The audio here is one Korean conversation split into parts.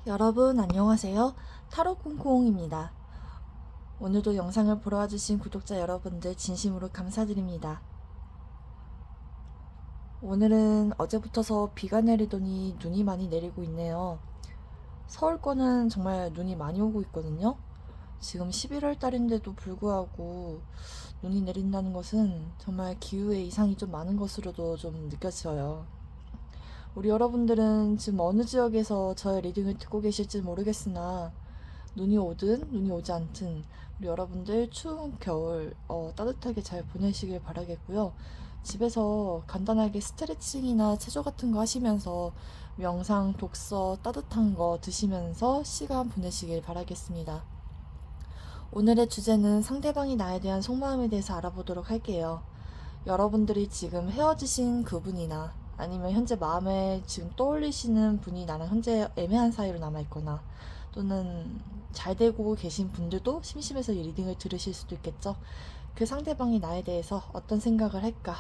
여러분 안녕하세요. 타로콩콩입니다. 오늘도 영상을 보러 와주신 구독자 여러분들 진심으로 감사드립니다. 오늘은 어제부터서 비가 내리더니 눈이 많이 내리고 있네요. 서울권은 정말 눈이 많이 오고 있거든요. 지금 11월 달인데도 불구하고 눈이 내린다는 것은 정말 기후에 이상이 좀 많은 것으로도 좀 느껴져요. 우리 여러분들은 지금 어느 지역에서 저의 리딩을 듣고 계실지 모르겠으나 눈이 오든 눈이 오지 않든 우리 여러분들 추운 겨울 따뜻하게 잘 보내시길 바라겠고요. 집에서 간단하게 스트레칭이나 체조 같은 거 하시면서 명상, 독서, 따뜻한 거 드시면서 시간 보내시길 바라겠습니다. 오늘의 주제는 상대방이 나에 대한 속마음에 대해서 알아보도록 할게요. 여러분들이 지금 헤어지신 그분이나 아니면 현재 마음에 지금 떠올리시는 분이 나랑 현재 애매한 사이로 남아있거나 또는 잘 되고 계신 분들도 심심해서 이 리딩을 들으실 수도 있겠죠. 그 상대방이 나에 대해서 어떤 생각을 할까?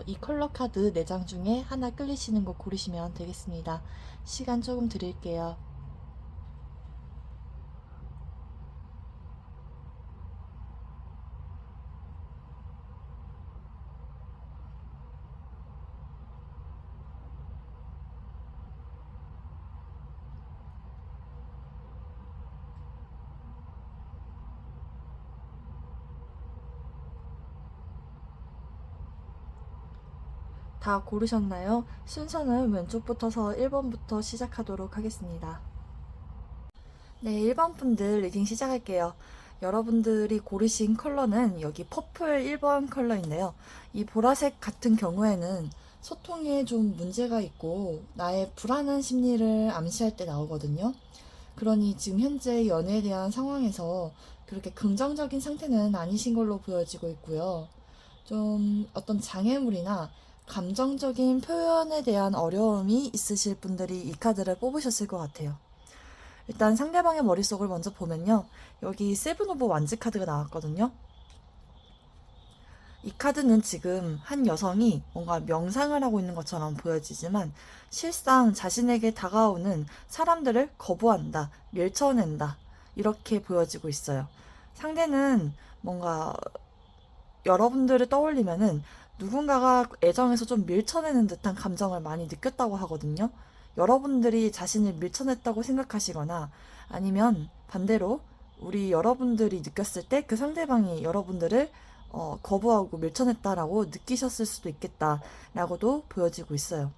이 컬러 카드 4장 중에 하나 끌리시는 거 고르시면 되겠습니다. 시간 조금 드릴게요. 다 고르셨나요? 순서는 왼쪽부터서 1번부터 시작하도록 하겠습니다. 네, 1번 분들 리딩 시작할게요. 여러분들이 고르신 컬러는 여기 퍼플 1번 컬러인데요. 이 보라색 같은 경우에는 소통에 좀 문제가 있고 나의 불안한 심리를 암시할 때 나오거든요. 그러니 지금 현재 연애에 대한 상황에서 그렇게 긍정적인 상태는 아니신 걸로 보여지고 있고요. 좀 어떤 장애물이나 감정적인 표현에 대한 어려움이 있으실 분들이 이 카드를 뽑으셨을 것 같아요. 일단 상대방의 머릿속을 먼저 보면요. 여기 세븐 오브 완즈 카드가 나왔거든요. 이 카드는 지금 한 여성이 뭔가 명상을 하고 있는 것처럼 보여지지만 실상 자신에게 다가오는 사람들을 거부한다, 밀쳐낸다, 이렇게 보여지고 있어요. 상대는 뭔가 여러분들을 떠올리면은 누군가가 애정에서 좀 밀쳐내는 듯한 감정을 많이 느꼈다고 하거든요. 여러분들이 자신을 밀쳐냈다고 생각하시거나 아니면 반대로 우리 여러분들이 느꼈을 때 그 상대방이 여러분들을 거부하고 밀쳐냈다라고 느끼셨을 수도 있겠다라고도 보여지고 있어요.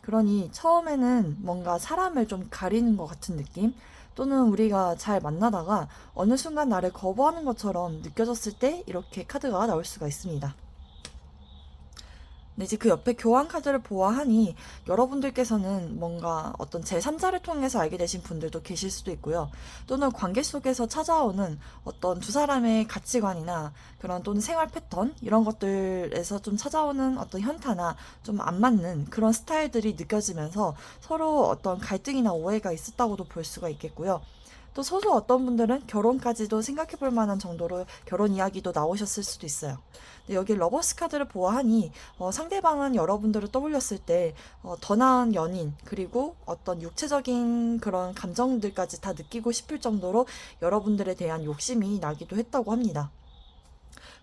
그러니 처음에는 뭔가 사람을 좀 가리는 것 같은 느낌? 또는 우리가 잘 만나다가 어느 순간 나를 거부하는 것처럼 느껴졌을 때 이렇게 카드가 나올 수가 있습니다. 네, 이제 그 옆에 교환 카드를 보아하니 여러분들께서는 뭔가 어떤 제3자를 통해서 알게 되신 분들도 계실 수도 있고요. 또는 관계 속에서 찾아오는 어떤 두 사람의 가치관이나 그런 또는 생활 패턴 이런 것들에서 좀 찾아오는 어떤 현타나 좀 안 맞는 그런 스타일들이 느껴지면서 서로 어떤 갈등이나 오해가 있었다고도 볼 수가 있겠고요. 또 소수 어떤 분들은 결혼까지도 생각해 볼 만한 정도로 결혼 이야기도 나오셨을 수도 있어요. 근데 여기 러버스 카드를 보아하니 상대방은 여러분들을 떠올렸을 때 더 나은 연인 그리고 어떤 육체적인 그런 감정들까지 다 느끼고 싶을 정도로 여러분들에 대한 욕심이 나기도 했다고 합니다.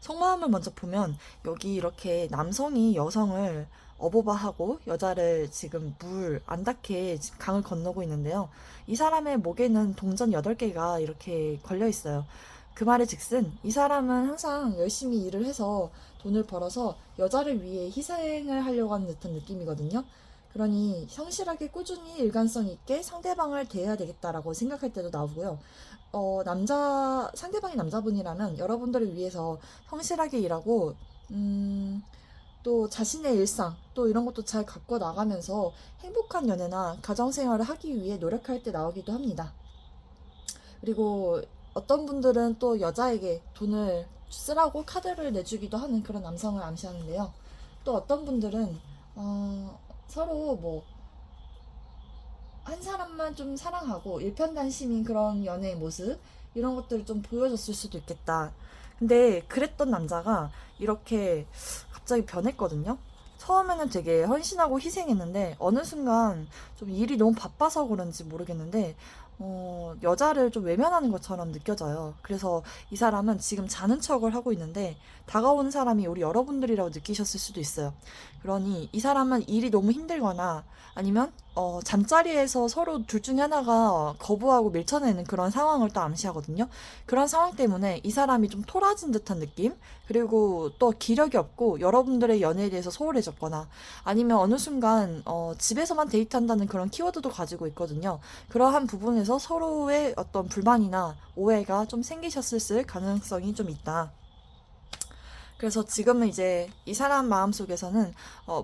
속마음을 먼저 보면 여기 이렇게 남성이 여성을 어보바하고 여자를 지금 물 안 닿게 강을 건너고 있는데요. 이 사람의 목에는 동전 8개가 이렇게 걸려 있어요. 그 말의 즉슨 이 사람은 항상 열심히 일을 해서 돈을 벌어서 여자를 위해 희생을 하려고 하는 듯한 느낌이거든요. 그러니 성실하게 꾸준히 일관성 있게 상대방을 대해야 되겠다라고 생각할 때도 나오고요. 상대방이 남자분이라면 여러분들을 위해서 성실하게 일하고, 또 자신의 일상, 또 이런 것도 잘 갖고 나가면서 행복한 연애나 가정생활을 하기 위해 노력할 때 나오기도 합니다. 그리고 어떤 분들은 또 여자에게 돈을 쓰라고 카드를 내주기도 하는 그런 남성을 암시하는데요. 또 어떤 분들은, 서로 뭐, 한 사람만 좀 사랑하고 일편단심인 그런 연애의 모습 이런 것들을 좀 보여줬을 수도 있겠다. 근데 그랬던 남자가 이렇게 갑자기 변했거든요. 처음에는 되게 헌신하고 희생했는데 어느 순간 좀 일이 너무 바빠서 그런지 모르겠는데 여자를 좀 외면하는 것처럼 느껴져요. 그래서 이 사람은 지금 자는 척을 하고 있는데 다가오는 사람이 우리 여러분들이라고 느끼셨을 수도 있어요. 그러니 이 사람은 일이 너무 힘들거나 아니면 잠자리에서 서로 둘 중에 하나가 거부하고 밀쳐내는 그런 상황을 또 암시하거든요. 그런 상황 때문에 이 사람이 좀 토라진 듯한 느낌? 그리고 또 기력이 없고 여러분들의 연애에 대해서 소홀해졌거나 아니면 어느 순간 집에서만 데이트한다는 그런 키워드도 가지고 있거든요. 그러한 부분에서 서로의 어떤 불만이나 오해가 좀 생기셨을 가능성이 좀 있다. 그래서 지금은 이제 이 사람 마음속에서는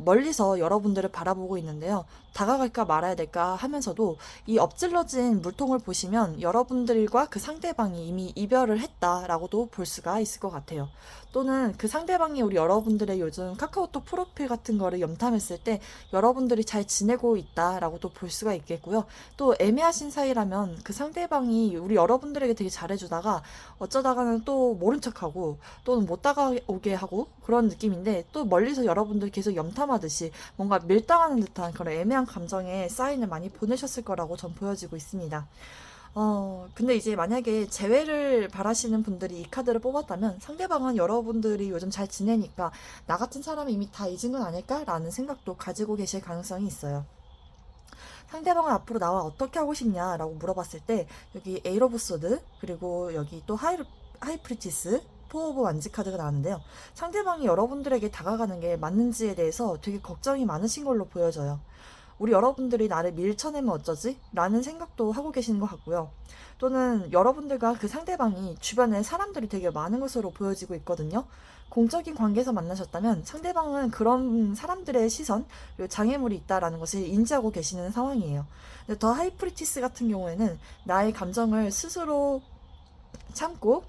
멀리서 여러분들을 바라보고 있는데요. 다가갈까 말아야 될까 하면서도 이 엎질러진 물통을 보시면 여러분들과 그 상대방이 이미 이별을 했다라고도 볼 수가 있을 것 같아요. 또는 그 상대방이 우리 여러분들의 요즘 카카오톡 프로필 같은 거를 염탐했을 때 여러분들이 잘 지내고 있다라고도 볼 수가 있겠고요. 또 애매하신 사이라면 그 상대방이 우리 여러분들에게 되게 잘해주다가 어쩌다가는 또 모른 척하고 또는 못 다가오게 하고 그런 느낌인데 또 멀리서 여러분들 계속 염탐하듯이 뭔가 밀당하는 듯한 그런 애매한 감정에 사인을 많이 보내셨을 거라고 전 보여지고 있습니다. 근데 이제 만약에 재회를 바라시는 분들이 이 카드를 뽑았다면 상대방은 여러분들이 요즘 잘 지내니까 나 같은 사람이 이미 다 잊은 건 아닐까라는 생각도 가지고 계실 가능성이 있어요. 상대방은 앞으로 나와 어떻게 하고 싶냐라고 물어봤을 때 여기 에이러 오브 소드 그리고 여기 또 하이프리티스 포 오브 완지 카드가 나왔는데요. 상대방이 여러분들에게 다가가는 게 맞는지에 대해서 되게 걱정이 많으신 걸로 보여져요. 우리 여러분들이 나를 밀쳐내면 어쩌지? 라는 생각도 하고 계시는 것 같고요. 또는 여러분들과 그 상대방이 주변에 사람들이 되게 많은 것으로 보여지고 있거든요. 공적인 관계에서 만나셨다면 상대방은 그런 사람들의 시선, 그리고 장애물이 있다라는 것을 인지하고 계시는 상황이에요. 근데 더 하이프리티스 같은 경우에는 나의 감정을 스스로 참고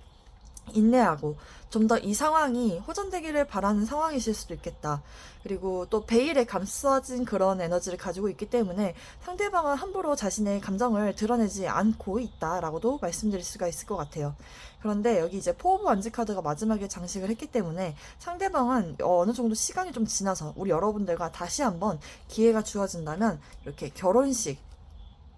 인내하고 좀 더 이 상황이 호전되기를 바라는 상황이실 수도 있겠다. 그리고 또 베일에 감싸진 그런 에너지를 가지고 있기 때문에 상대방은 함부로 자신의 감정을 드러내지 않고 있다라고도 말씀드릴 수가 있을 것 같아요. 그런데 여기 이제 포 오브 완지 카드가 마지막에 장식을 했기 때문에 상대방은 어느 정도 시간이 좀 지나서 우리 여러분들과 다시 한번 기회가 주어진다면 이렇게 결혼식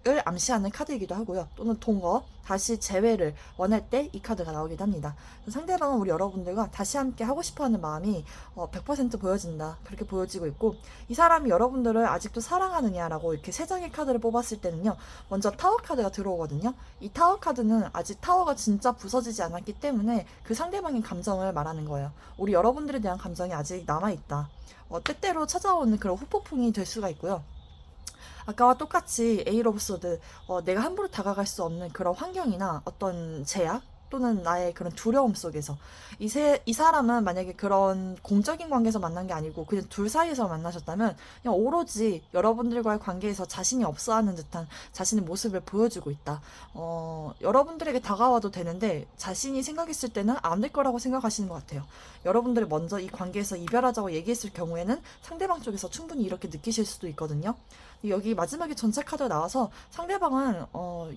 을 암시하는 카드이기도 하고요. 또는 동거, 다시 재회를 원할 때 이 카드가 나오기도 합니다. 상대방은 우리 여러분들과 다시 함께 하고 싶어하는 마음이 100% 보여진다. 그렇게 보여지고 있고 이 사람이 여러분들을 아직도 사랑하느냐라고 이렇게 세 장의 카드를 뽑았을 때는요. 먼저 타워 카드가 들어오거든요. 이 타워 카드는 아직 타워가 진짜 부서지지 않았기 때문에 그 상대방의 감정을 말하는 거예요. 우리 여러분들에 대한 감정이 아직 남아있다. 때때로 찾아오는 그런 후폭풍이 될 수가 있고요. 아까와 똑같이 에이러 오브 소드, 내가 함부로 다가갈 수 없는 그런 환경이나 어떤 제약 또는 나의 그런 두려움 속에서 이 사람은 만약에 그런 공적인 관계에서 만난 게 아니고 그냥 둘 사이에서 만나셨다면 그냥 오로지 여러분들과의 관계에서 자신이 없어하는 듯한 자신의 모습을 보여주고 있다. 여러분들에게 다가와도 되는데 자신이 생각했을 때는 안 될 거라고 생각하시는 것 같아요. 여러분들이 먼저 이 관계에서 이별하자고 얘기했을 경우에는 상대방 쪽에서 충분히 이렇게 느끼실 수도 있거든요. 여기 마지막에 전체 카드가 나와서 상대방은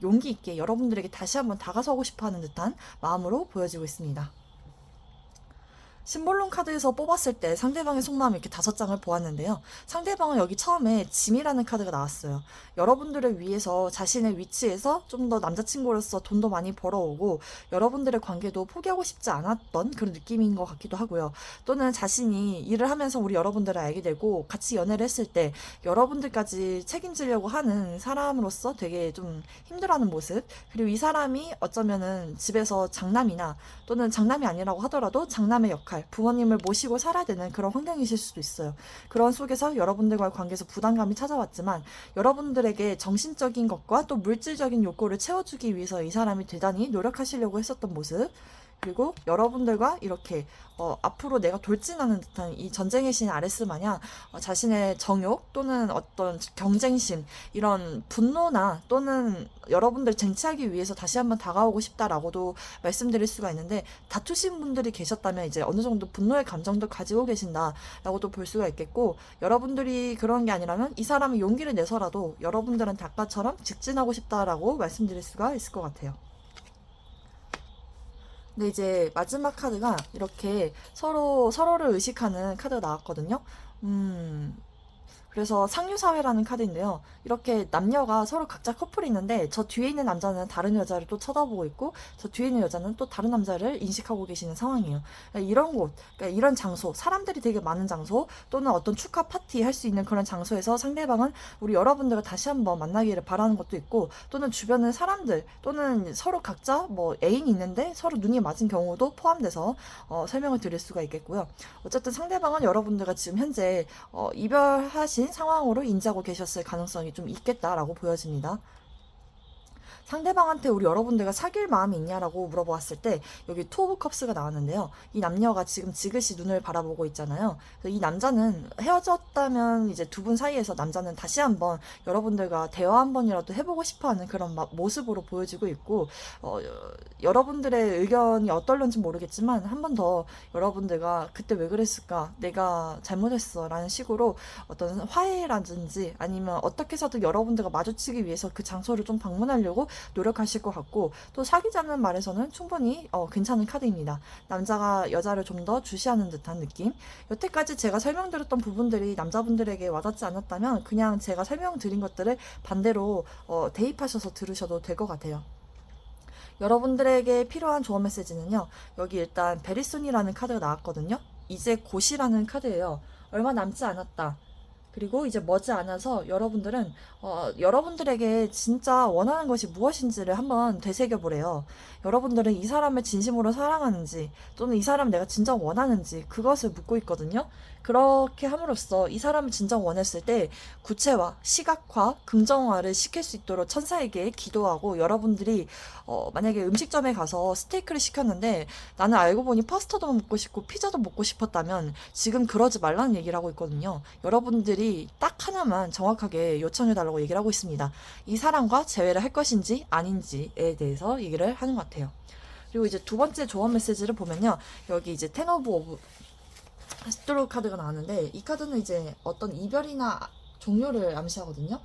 용기 있게 여러분들에게 다시 한번 다가서고 싶어하는 듯한 마음으로 보여지고 있습니다. 심볼론 카드에서 뽑았을 때 상대방의 속마음 이렇게 5장을 보았는데요. 상대방은 여기 처음에 짐이라는 카드가 나왔어요. 여러분들을 위해서 자신의 위치에서 좀 더 남자친구로서 돈도 많이 벌어오고 여러분들의 관계도 포기하고 싶지 않았던 그런 느낌인 것 같기도 하고요. 또는 자신이 일을 하면서 우리 여러분들을 알게 되고 같이 연애를 했을 때 여러분들까지 책임지려고 하는 사람으로서 되게 좀 힘들어하는 모습, 그리고 이 사람이 어쩌면은 집에서 장남이나 또는 장남이 아니라고 하더라도 장남의 역할, 부모님을 모시고 살아야 되는 그런 환경이실 수도 있어요. 그런 속에서 여러분들과의 관계에서 부담감이 찾아왔지만 여러분들에게 정신적인 것과 또 물질적인 욕구를 채워주기 위해서 이 사람이 대단히 노력하시려고 했었던 모습, 그리고 여러분들과 이렇게 앞으로 내가 돌진하는 듯한 이 전쟁의 신 아레스 마냥 자신의 정욕 또는 어떤 경쟁심, 이런 분노나 또는 여러분들 쟁취하기 위해서 다시 한번 다가오고 싶다라고도 말씀드릴 수가 있는데, 다투신 분들이 계셨다면 이제 어느 정도 분노의 감정도 가지고 계신다라고도 볼 수가 있겠고, 여러분들이 그런 게 아니라면 이 사람이 용기를 내서라도 여러분들한테 아까처럼 직진하고 싶다라고 말씀드릴 수가 있을 것 같아요. 근데 이제 마지막 카드가 이렇게 서로를 의식하는 카드가 나왔거든요. 음, 그래서 상류사회라는 카드인데요. 이렇게 남녀가 서로 각자 커플이 있는데 저 뒤에 있는 남자는 다른 여자를 또 쳐다보고 있고 저 뒤에 있는 여자는 또 다른 남자를 인식하고 계시는 상황이에요. 그러니까 이런 곳, 그러니까 이런 장소, 사람들이 되게 많은 장소 또는 어떤 축하 파티 할 수 있는 그런 장소에서 상대방은 우리 여러분들과 다시 한번 만나기를 바라는 것도 있고 또는 주변의 사람들 또는 서로 각자 뭐 애인이 있는데 서로 눈이 맞은 경우도 포함돼서 설명을 드릴 수가 있겠고요. 어쨌든 상대방은 여러분들과 지금 현재 이별하신 상황으로 인지하고 계셨을 가능성이 좀 있겠다라고 보여집니다. 상대방한테 우리 여러분들과 사귈 마음이 있냐라고 물어보았을 때 여기 투 오브 컵스가 나왔는데요. 이 남녀가 지금 지그시 눈을 바라보고 있잖아요. 그래서 이 남자는 헤어졌다면 이제 두 분 사이에서 남자는 다시 한번 여러분들과 대화 한 번이라도 해보고 싶어하는 그런 모습으로 보여지고 있고 여러분들의 의견이 어떨런지 모르겠지만 한 번 더 여러분들과 그때 왜 그랬을까? 내가 잘못했어 라는 식으로 어떤 화해라든지 아니면 어떻게 해서든 여러분들과 마주치기 위해서 그 장소를 좀 방문하려고 노력하실 것 같고 또 사귀자는 말에서는 충분히 괜찮은 카드입니다. 남자가 여자를 좀 더 주시하는 듯한 느낌. 여태까지 제가 설명드렸던 부분들이 남자분들에게 와닿지 않았다면 그냥 제가 설명드린 것들을 반대로 대입하셔서 들으셔도 될 것 같아요. 여러분들에게 필요한 조언 메시지는요. 여기 일단 베리순이라는 카드가 나왔거든요. 이제 곧이라는 카드예요. 얼마 남지 않았다. 그리고 이제 머지않아서 여러분들은 여러분들에게 진짜 원하는 것이 무엇인지를 한번 되새겨보래요. 여러분들은 이 사람을 진심으로 사랑하는지 또는 이 사람을 내가 진짜 원하는지 그것을 묻고 있거든요. 그렇게 함으로써 이 사람을 진짜 원했을 때 구체화, 시각화, 긍정화를 시킬 수 있도록 천사에게 기도하고 여러분들이 만약에 음식점에 가서 스테이크를 시켰는데 나는 알고 보니 파스타도 먹고 싶고 피자도 먹고 싶었다면 지금 그러지 말라는 얘기를 하고 있거든요. 여러분들이 딱 하나만 정확하게 요청해달라고 얘기를 하고 있습니다. 이 사람과 재회를 할 것인지 아닌지에 대해서 얘기를 하는 것 같아요. 그리고 이제 두 번째 조언 메시지를 보면요. 여기 이제 텐 오브 스트로 카드가 나왔는데 이 카드는 이제 어떤 이별이나 종료를 암시하거든요.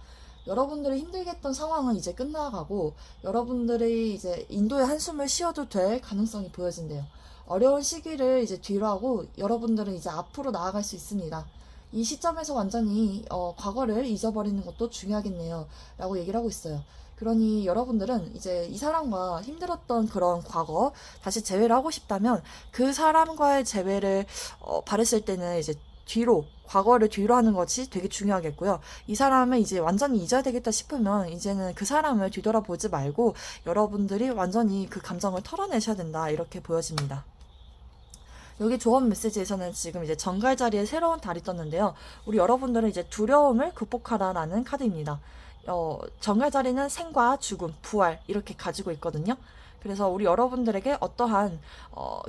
여러분들이 힘들게 했던 상황은 이제 끝나가고 여러분들이 이제 인도의 한숨을 쉬어도 될 가능성이 보여진대요. 어려운 시기를 이제 뒤로 하고 여러분들은 이제 앞으로 나아갈 수 있습니다. 이 시점에서 완전히 과거를 잊어버리는 것도 중요하겠네요. 라고 얘기를 하고 있어요. 그러니 여러분들은 이제 이 사람과 힘들었던 그런 과거 다시 재회를 하고 싶다면 그 사람과의 재회를 바랬을 때는 이제 뒤로 과거를 뒤로 하는 것이 되게 중요하겠고요. 이 사람을 이제 완전히 잊어야 되겠다 싶으면 이제는 그 사람을 뒤돌아보지 말고 여러분들이 완전히 그 감정을 털어내셔야 된다 이렇게 보여집니다. 여기 조언 메시지에서는 지금 이제 정갈 자리에 새로운 달이 떴는데요. 우리 여러분들은 이제 두려움을 극복하라라는 카드입니다. 정갈 자리는 생과 죽음, 부활 이렇게 가지고 있거든요. 그래서 우리 여러분들에게 어떠한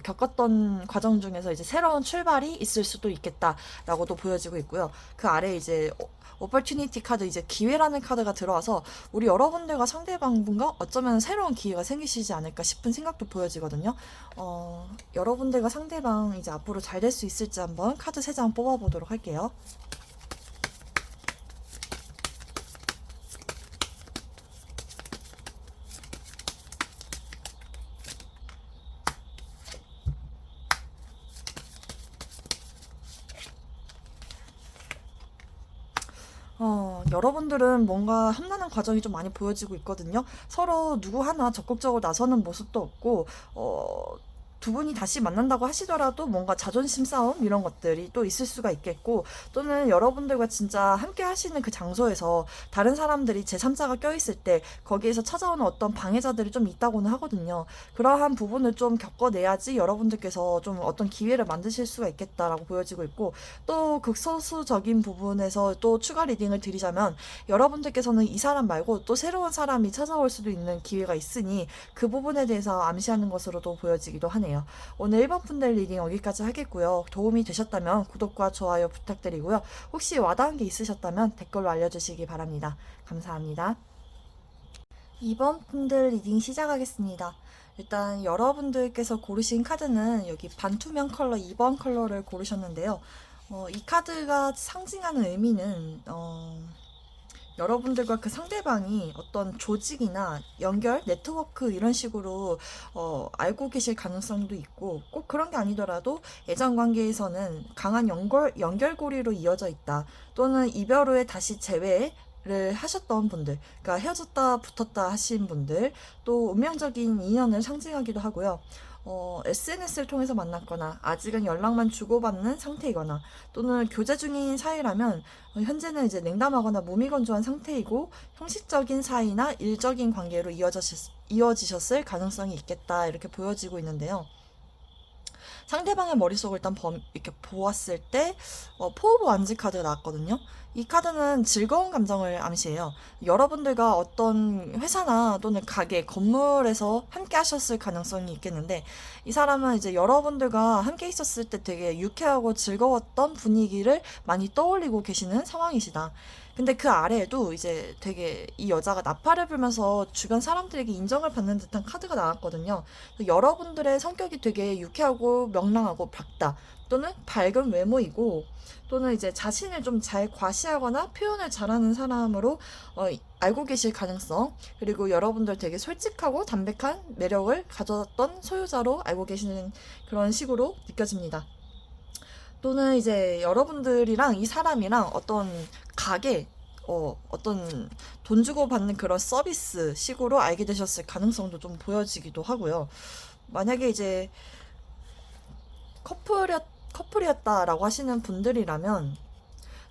겪었던 과정 중에서 이제 새로운 출발이 있을 수도 있겠다라고도 보여지고 있고요. 그 아래 이제 오퍼튜니티 카드 이제 기회라는 카드가 들어와서 우리 여러분들과 상대방분과 어쩌면 새로운 기회가 생기시지 않을까 싶은 생각도 보여지거든요. 여러분들과 상대방 이제 앞으로 잘 될 수 있을지 한번 카드 3장 뽑아보도록 할게요. 여러분들은 뭔가 험난한 과정이 좀 많이 보여지고 있거든요. 서로 누구 하나 적극적으로 나서는 모습도 없고, 두 분이 다시 만난다고 하시더라도 뭔가 자존심 싸움 이런 것들이 또 있을 수가 있겠고 또는 여러분들과 진짜 함께 하시는 그 장소에서 다른 사람들이 제3자가 껴있을 때 거기에서 찾아오는 어떤 방해자들이 좀 있다고는 하거든요. 그러한 부분을 좀 겪어내야지 여러분들께서 좀 어떤 기회를 만드실 수가 있겠다라고 보여지고 있고 또 극소수적인 부분에서 또 추가 리딩을 드리자면 여러분들께서는 이 사람 말고 또 새로운 사람이 찾아올 수도 있는 기회가 있으니 그 부분에 대해서 암시하는 것으로도 보여지기도 하네요. 오늘 1번 분들 리딩 여기까지 하겠고요. 도움이 되셨다면 구독과 좋아요 부탁드리고요. 혹시 와닿은 게 있으셨다면 댓글로 알려주시기 바랍니다. 감사합니다. 2번 분들 리딩 시작하겠습니다. 일단 여러분들께서 고르신 카드는 여기 반투명 컬러 2번 컬러를 고르셨는데요. 이 카드가 상징하는 의미는 여러분들과 그 상대방이 어떤 조직이나 연결, 네트워크 이런 식으로 알고 계실 가능성도 있고, 꼭 그런 게 아니더라도 애정 관계에서는 강한 연결고리로 이어져 있다. 또는 이별 후에 다시 재회를 하셨던 분들, 그러니까 헤어졌다 붙었다 하신 분들, 또 운명적인 인연을 상징하기도 하고요. SNS를 통해서 만났거나 아직은 연락만 주고받는 상태이거나 또는 교제 중인 사이라면 현재는 이제 냉담하거나 무미건조한 상태이고 형식적인 사이나 일적인 관계로 이어지셨을 가능성이 있겠다 이렇게 보여지고 있는데요. 상대방의 머릿속을 일단 이렇게 보았을 때 포 오브 완즈 카드가 나왔거든요. 이 카드는 즐거운 감정을 암시해요. 여러분들과 어떤 회사나 또는 가게, 건물에서 함께 하셨을 가능성이 있겠는데 이 사람은 이제 여러분들과 함께 있었을 때 되게 유쾌하고 즐거웠던 분위기를 많이 떠올리고 계시는 상황이시다. 근데 그 아래에도 이제 되게 이 여자가 나팔을 불면서 주변 사람들에게 인정을 받는 듯한 카드가 나왔거든요. 여러분들의 성격이 되게 유쾌하고 명랑하고 밝다. 또는 밝은 외모이고 또는 이제 자신을 좀 잘 과시하거나 표현을 잘하는 사람으로 알고 계실 가능성, 그리고 여러분들 되게 솔직하고 담백한 매력을 가졌던 소유자로 알고 계시는 그런 식으로 느껴집니다. 또는 이제 여러분들이랑 이 사람이랑 어떤 가게, 어떤 돈 주고 받는 그런 서비스 식으로 알게 되셨을 가능성도 좀 보여지기도 하고요. 만약에 이제 커플이었다라고 하시는 분들이라면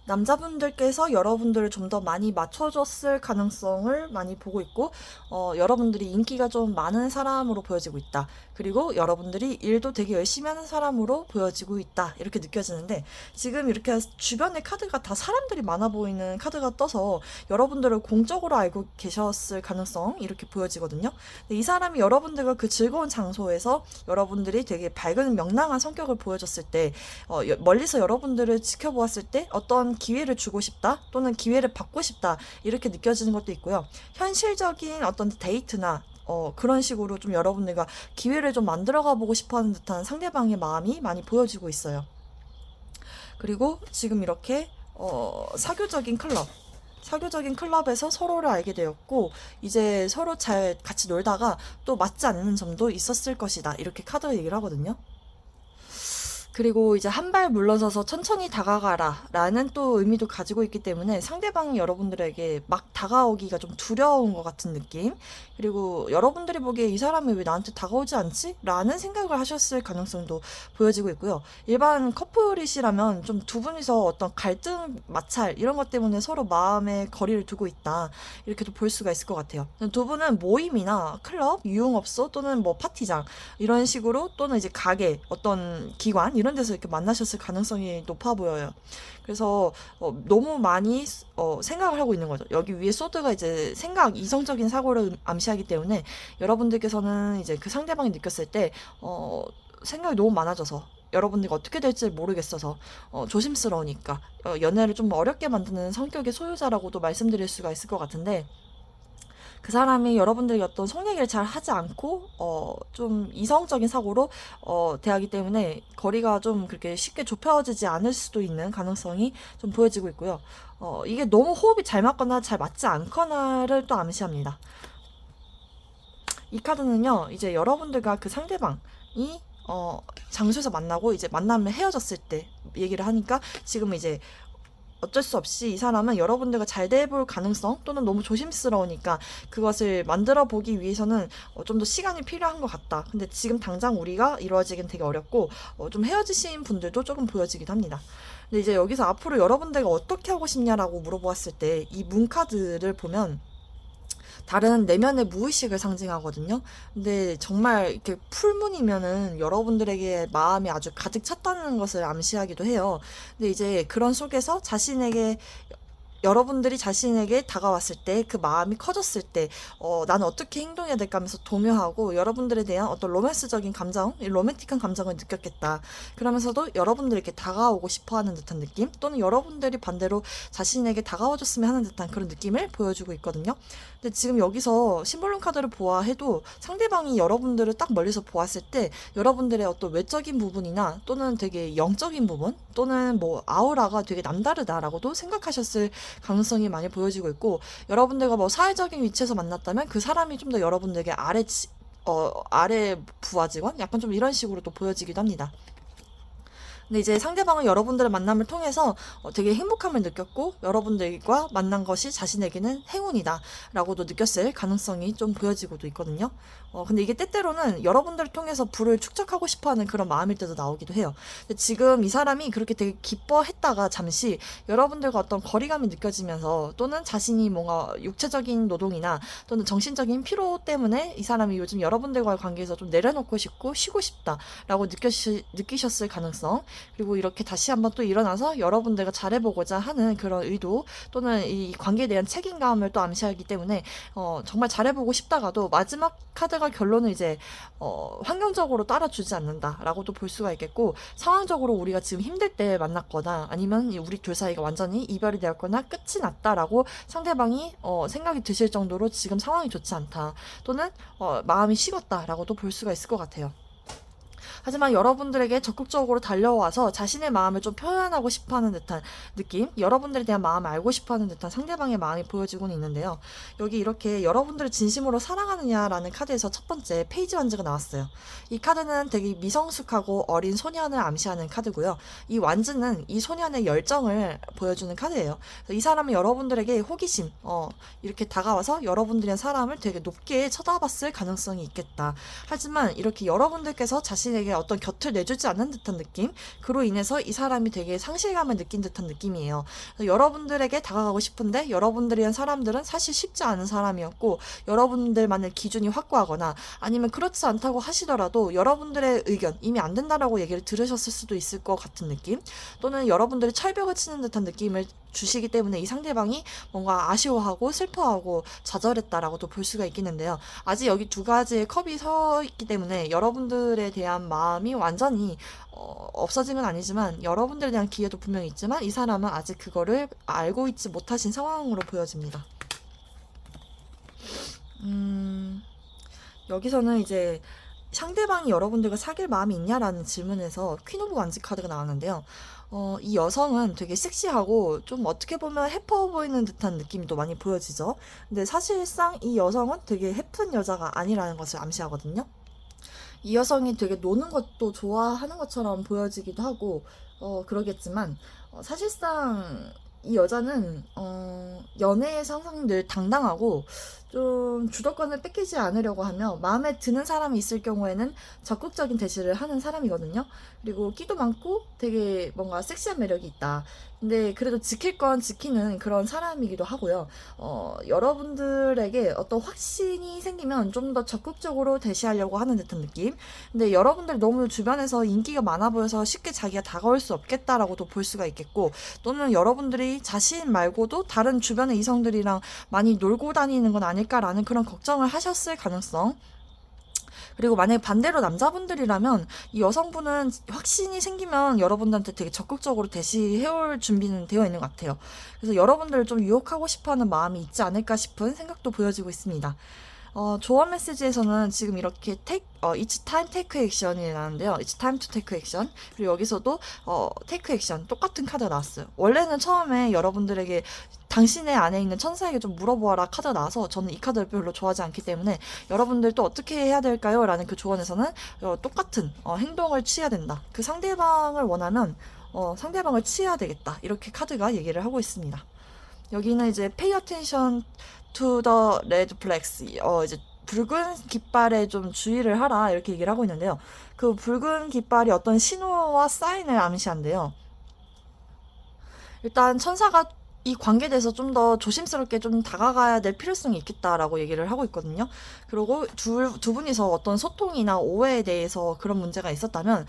남자분들께서 여러분들을 좀 더 많이 맞춰줬을 가능성을 많이 보고 있고, 여러분들이 인기가 좀 많은 사람으로 보여지고 있다. 그리고 여러분들이 일도 되게 열심히 하는 사람으로 보여지고 있다. 이렇게 느껴지는데, 지금 이렇게 주변에 카드가 다 사람들이 많아 보이는 카드가 떠서 여러분들을 공적으로 알고 계셨을 가능성, 이렇게 보여지거든요. 근데 이 사람이 여러분들과 그 즐거운 장소에서 여러분들이 되게 밝은 명랑한 성격을 보여줬을 때, 멀리서 여러분들을 지켜보았을 때 어떤 기회를 주고 싶다 또는 기회를 받고 싶다 이렇게 느껴지는 것도 있고요. 현실적인 어떤 데이트나 그런 식으로 좀 여러분들과 기회를 좀 만들어가 보고 싶어하는 듯한 상대방의 마음이 많이 보여지고 있어요. 그리고 지금 이렇게 사교적인 클럽에서 서로를 알게 되었고 이제 서로 잘 같이 놀다가 또 맞지 않는 점도 있었을 것이다 이렇게 카드가 얘기를 하거든요. 그리고 이제 한 발 물러서서 천천히 다가가라 라는 또 의미도 가지고 있기 때문에 상대방이 여러분들에게 막 다가오기가 좀 두려운 것 같은 느낌, 그리고 여러분들이 보기에 이 사람이 왜 나한테 다가오지 않지? 라는 생각을 하셨을 가능성도 보여지고 있고요. 일반 커플이시라면 좀 두 분이서 어떤 갈등, 마찰 이런 것 때문에 서로 마음의 거리를 두고 있다 이렇게도 볼 수가 있을 것 같아요. 두 분은 모임이나 클럽, 유흥업소 또는 뭐 파티장 이런 식으로 또는 이제 가게, 어떤 기관 이런 데서 이렇게 만나셨을 가능성이 높아 보여요. 그래서 너무 많이 생각을 하고 있는 거죠. 여기 위에 소드가 이제 이성적인 사고를 암시하기 때문에 여러분들께서는 이제 그 상대방이 느꼈을 때 생각이 너무 많아져서 여러분들이 어떻게 될지 모르겠어서 조심스러우니까 연애를 좀 어렵게 만드는 성격의 소유자라고도 말씀드릴 수가 있을 것 같은데, 그 사람이 여러분들이 어떤 속 얘기를 잘 하지 않고 좀 이성적인 사고로 대하기 때문에 거리가 좀 그렇게 쉽게 좁혀지지 않을 수도 있는 가능성이 좀 보여지고 있고요. 이게 너무 호흡이 잘 맞거나 잘 맞지 않거나를 또 암시합니다. 이 카드는요, 이제 여러분들과 그 상대방이 장소에서 만나고 이제 만나면 헤어졌을 때 얘기를 하니까 지금 이제 어쩔 수 없이 이 사람은 여러분들과 잘 돼볼 가능성 또는 너무 조심스러우니까 그것을 만들어 보기 위해서는 좀 더 시간이 필요한 것 같다. 근데 지금 당장 우리가 이루어지긴 되게 어렵고 좀 헤어지신 분들도 조금 보여지기도 합니다. 근데 이제 여기서 앞으로 여러분들과 어떻게 하고 싶냐라고 물어보았을 때 이 문카드를 보면 다른 내면의 무의식을 상징하거든요. 근데 정말 이렇게 풀문이면은 여러분들에게 마음이 아주 가득 찼다는 것을 암시하기도 해요. 근데 이제 그런 속에서 여러분들이 자신에게 다가왔을 때 그 마음이 커졌을 때 나는 어떻게 행동해야 될까 하면서 도묘하고 여러분들에 대한 어떤 로맨스적인 감정, 로맨틱한 감정을 느꼈겠다. 그러면서도 여러분들에게 다가오고 싶어하는 듯한 느낌, 또는 여러분들이 반대로 자신에게 다가와줬으면 하는 듯한 그런 느낌을 보여주고 있거든요. 근데 지금 여기서 심볼론 카드를 보아해도 상대방이 여러분들을 딱 멀리서 보았을 때 여러분들의 어떤 외적인 부분이나 또는 되게 영적인 부분 또는 뭐 아우라가 되게 남다르다라고도 생각하셨을 가능성이 많이 보여지고 있고, 여러분들과 뭐 사회적인 위치에서 만났다면 그 사람이 좀 더 여러분들에게 아래 부하 직원? 약간 좀 이런 식으로 또 보여지기도 합니다. 근데 이제 상대방은 여러분들의 만남을 통해서 되게 행복함을 느꼈고, 여러분들과 만난 것이 자신에게는 행운이다 라고도 느꼈을 가능성이 좀 보여지고도 있거든요. 근데 이게 때때로는 여러분들을 통해서 부를 축적하고 싶어하는 그런 마음일 때도 나오기도 해요. 근데 지금 이 사람이 그렇게 되게 기뻐했다가 잠시 여러분들과 어떤 거리감이 느껴지면서, 또는 자신이 뭔가 육체적인 노동이나 또는 정신적인 피로 때문에 이 사람이 요즘 여러분들과의 관계에서 좀 내려놓고 싶고 쉬고 싶다라고 느끼셨을 가능성, 그리고 이렇게 다시 한번 또 일어나서 여러분들과 잘해보고자 하는 그런 의도, 또는 이 관계에 대한 책임감을 또 암시하기 때문에 정말 잘해보고 싶다가도 마지막 카드가 결론은 이제 환경적으로 따라주지 않는다라고도 볼 수가 있겠고, 상황적으로 우리가 지금 힘들 때 만났거나 아니면 우리 둘 사이가 완전히 이별이 되었거나 끝이 났다라고 상대방이 생각이 드실 정도로 지금 상황이 좋지 않다, 또는 마음이 식었다라고도 볼 수가 있을 것 같아요. 하지만 여러분들에게 적극적으로 달려와서 자신의 마음을 좀 표현하고 싶어하는 듯한 느낌, 여러분들에 대한 마음을 알고 싶어하는 듯한 상대방의 마음이 보여지고는 있는데요. 여기 이렇게 여러분들을 진심으로 사랑하느냐라는 카드에서 첫 번째 페이지 완즈가 나왔어요. 이 카드는 되게 미성숙하고 어린 소년을 암시하는 카드고요. 이 완즈는 이 소년의 열정을 보여주는 카드예요. 이 사람은 여러분들에게 호기심, 이렇게 다가와서 여러분들의 사람을 되게 높게 쳐다봤을 가능성이 있겠다. 하지만 이렇게 여러분들께서 자신에게 어떤 곁을 내주지 않는 듯한 느낌, 그로 인해서 이 사람이 되게 상실감을 느낀 듯한 느낌이에요. 여러분들에게 다가가고 싶은데 여러분들이란 사람들은 사실 쉽지 않은 사람이었고, 여러분들만의 기준이 확고하거나 아니면 그렇지 않다고 하시더라도 여러분들의 의견, 이미 안 된다라고 얘기를 들으셨을 수도 있을 것 같은 느낌, 또는 여러분들이 철벽을 치는 듯한 느낌을 주시기 때문에 이 상대방이 뭔가 아쉬워하고 슬퍼하고 좌절했다라고도 볼 수가 있겠는데요. 아직 여기 두 가지의 컵이 서 있기 때문에 여러분들에 대한 마음이 완전히 없어진 건 아니지만, 여러분들에 대한 기회도 분명히 있지만 이 사람은 아직 그거를 알고 있지 못하신 상황으로 보여집니다. 여기서는 이제 상대방이 여러분들과 사귈 마음이 있냐라는 질문에서 퀸 오브 완즈 카드가 나왔는데요. 이 여성은 되게 섹시하고 좀 어떻게 보면 해퍼 보이는 듯한 느낌도 많이 보여지죠. 근데 사실상 이 여성은 되게 해픈 여자가 아니라는 것을 암시하거든요. 이 여성이 되게 노는 것도 좋아하는 것처럼 보여지기도 하고, 그러겠지만, 사실상 이 여자는, 연애에서 항상 늘 당당하고, 좀 주도권을 뺏기지 않으려고 하며, 마음에 드는 사람이 있을 경우에는 적극적인 대시를 하는 사람이거든요. 그리고 끼도 많고 되게 뭔가 섹시한 매력이 있다. 근데 그래도 지킬 건 지키는 그런 사람이기도 하고요. 여러분들에게 어떤 확신이 생기면 좀 더 적극적으로 대시하려고 하는 듯한 느낌. 근데 여러분들 너무 주변에서 인기가 많아 보여서 쉽게 자기가 다가올 수 없겠다라고도 볼 수가 있겠고, 또는 여러분들이 자신 말고도 다른 주변의 이성들이랑 많이 놀고 다니는 건 아닐까라는 그런 걱정을 하셨을 가능성. 그리고 만약에 반대로 남자분들이라면 이 여성분은 확신이 생기면 여러분들한테 되게 적극적으로 대시해올 준비는 되어 있는 것 같아요. 그래서 여러분들을 좀 유혹하고 싶어하는 마음이 있지 않을까 싶은 생각도 보여지고 있습니다. 조언 메시지에서는 지금 이렇게 each time take action이 나왔는데요. each time to take action. 그리고 여기서도 take action 똑같은 카드가 나왔어요. 원래는 처음에 여러분들에게 당신의 안에 있는 천사에게 좀 물어보아라 카드가 나와서 저는 이 카드를 별로 좋아하지 않기 때문에, 여러분들 또 어떻게 해야 될까요? 라는 그 조언에서는 똑같은 행동을 취해야 된다. 그 상대방을 원하면 상대방을 취해야 되겠다. 이렇게 카드가 얘기를 하고 있습니다. 여기는 이제 pay attention to the red flags, 이제 붉은 깃발에 좀 주의를 하라 이렇게 얘기를 하고 있는데요. 그 붉은 깃발이 어떤 신호와 사인을 암시한대요. 일단 천사가 이 관계에 대해서 좀 더 조심스럽게 좀 다가가야 될 필요성이 있겠다라고 얘기를 하고 있거든요. 그리고 두 분이서 어떤 소통이나 오해에 대해서 그런 문제가 있었다면,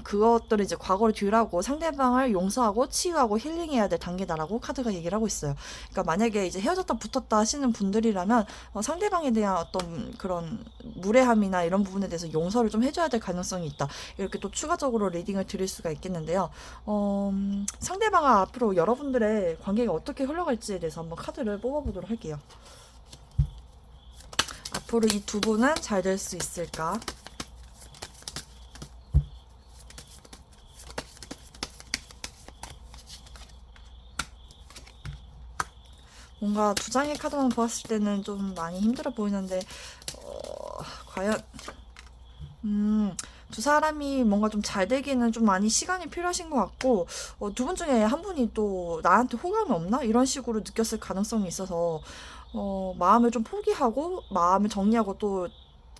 그것들을 이제 과거로 뒤로하고 상대방을 용서하고 치유하고 힐링해야 될 단계다라고 카드가 얘기를 하고 있어요. 그러니까 만약에 이제 헤어졌다 붙었다 하시는 분들이라면, 상대방에 대한 어떤 그런 무례함이나 이런 부분에 대해서 용서를 좀 해줘야 될 가능성이 있다. 이렇게 또 추가적으로 리딩을 드릴 수가 있겠는데요. 상대방과 앞으로 여러분들의 관계가 어떻게 흘러갈지에 대해서 한번 카드를 뽑아보도록 할게요. 앞으로 이 두 분은 잘 될 수 있을까? 뭔가 두 장의 카드만 보았을 때는 좀 많이 힘들어 보이는데, 과연, 두 사람이 뭔가 좀 잘 되기는 좀 많이 시간이 필요하신 것 같고, 두 분 중에 한 분이 또 나한테 호감이 없나? 이런 식으로 느꼈을 가능성이 있어서, 마음을 좀 포기하고, 마음을 정리하고 또,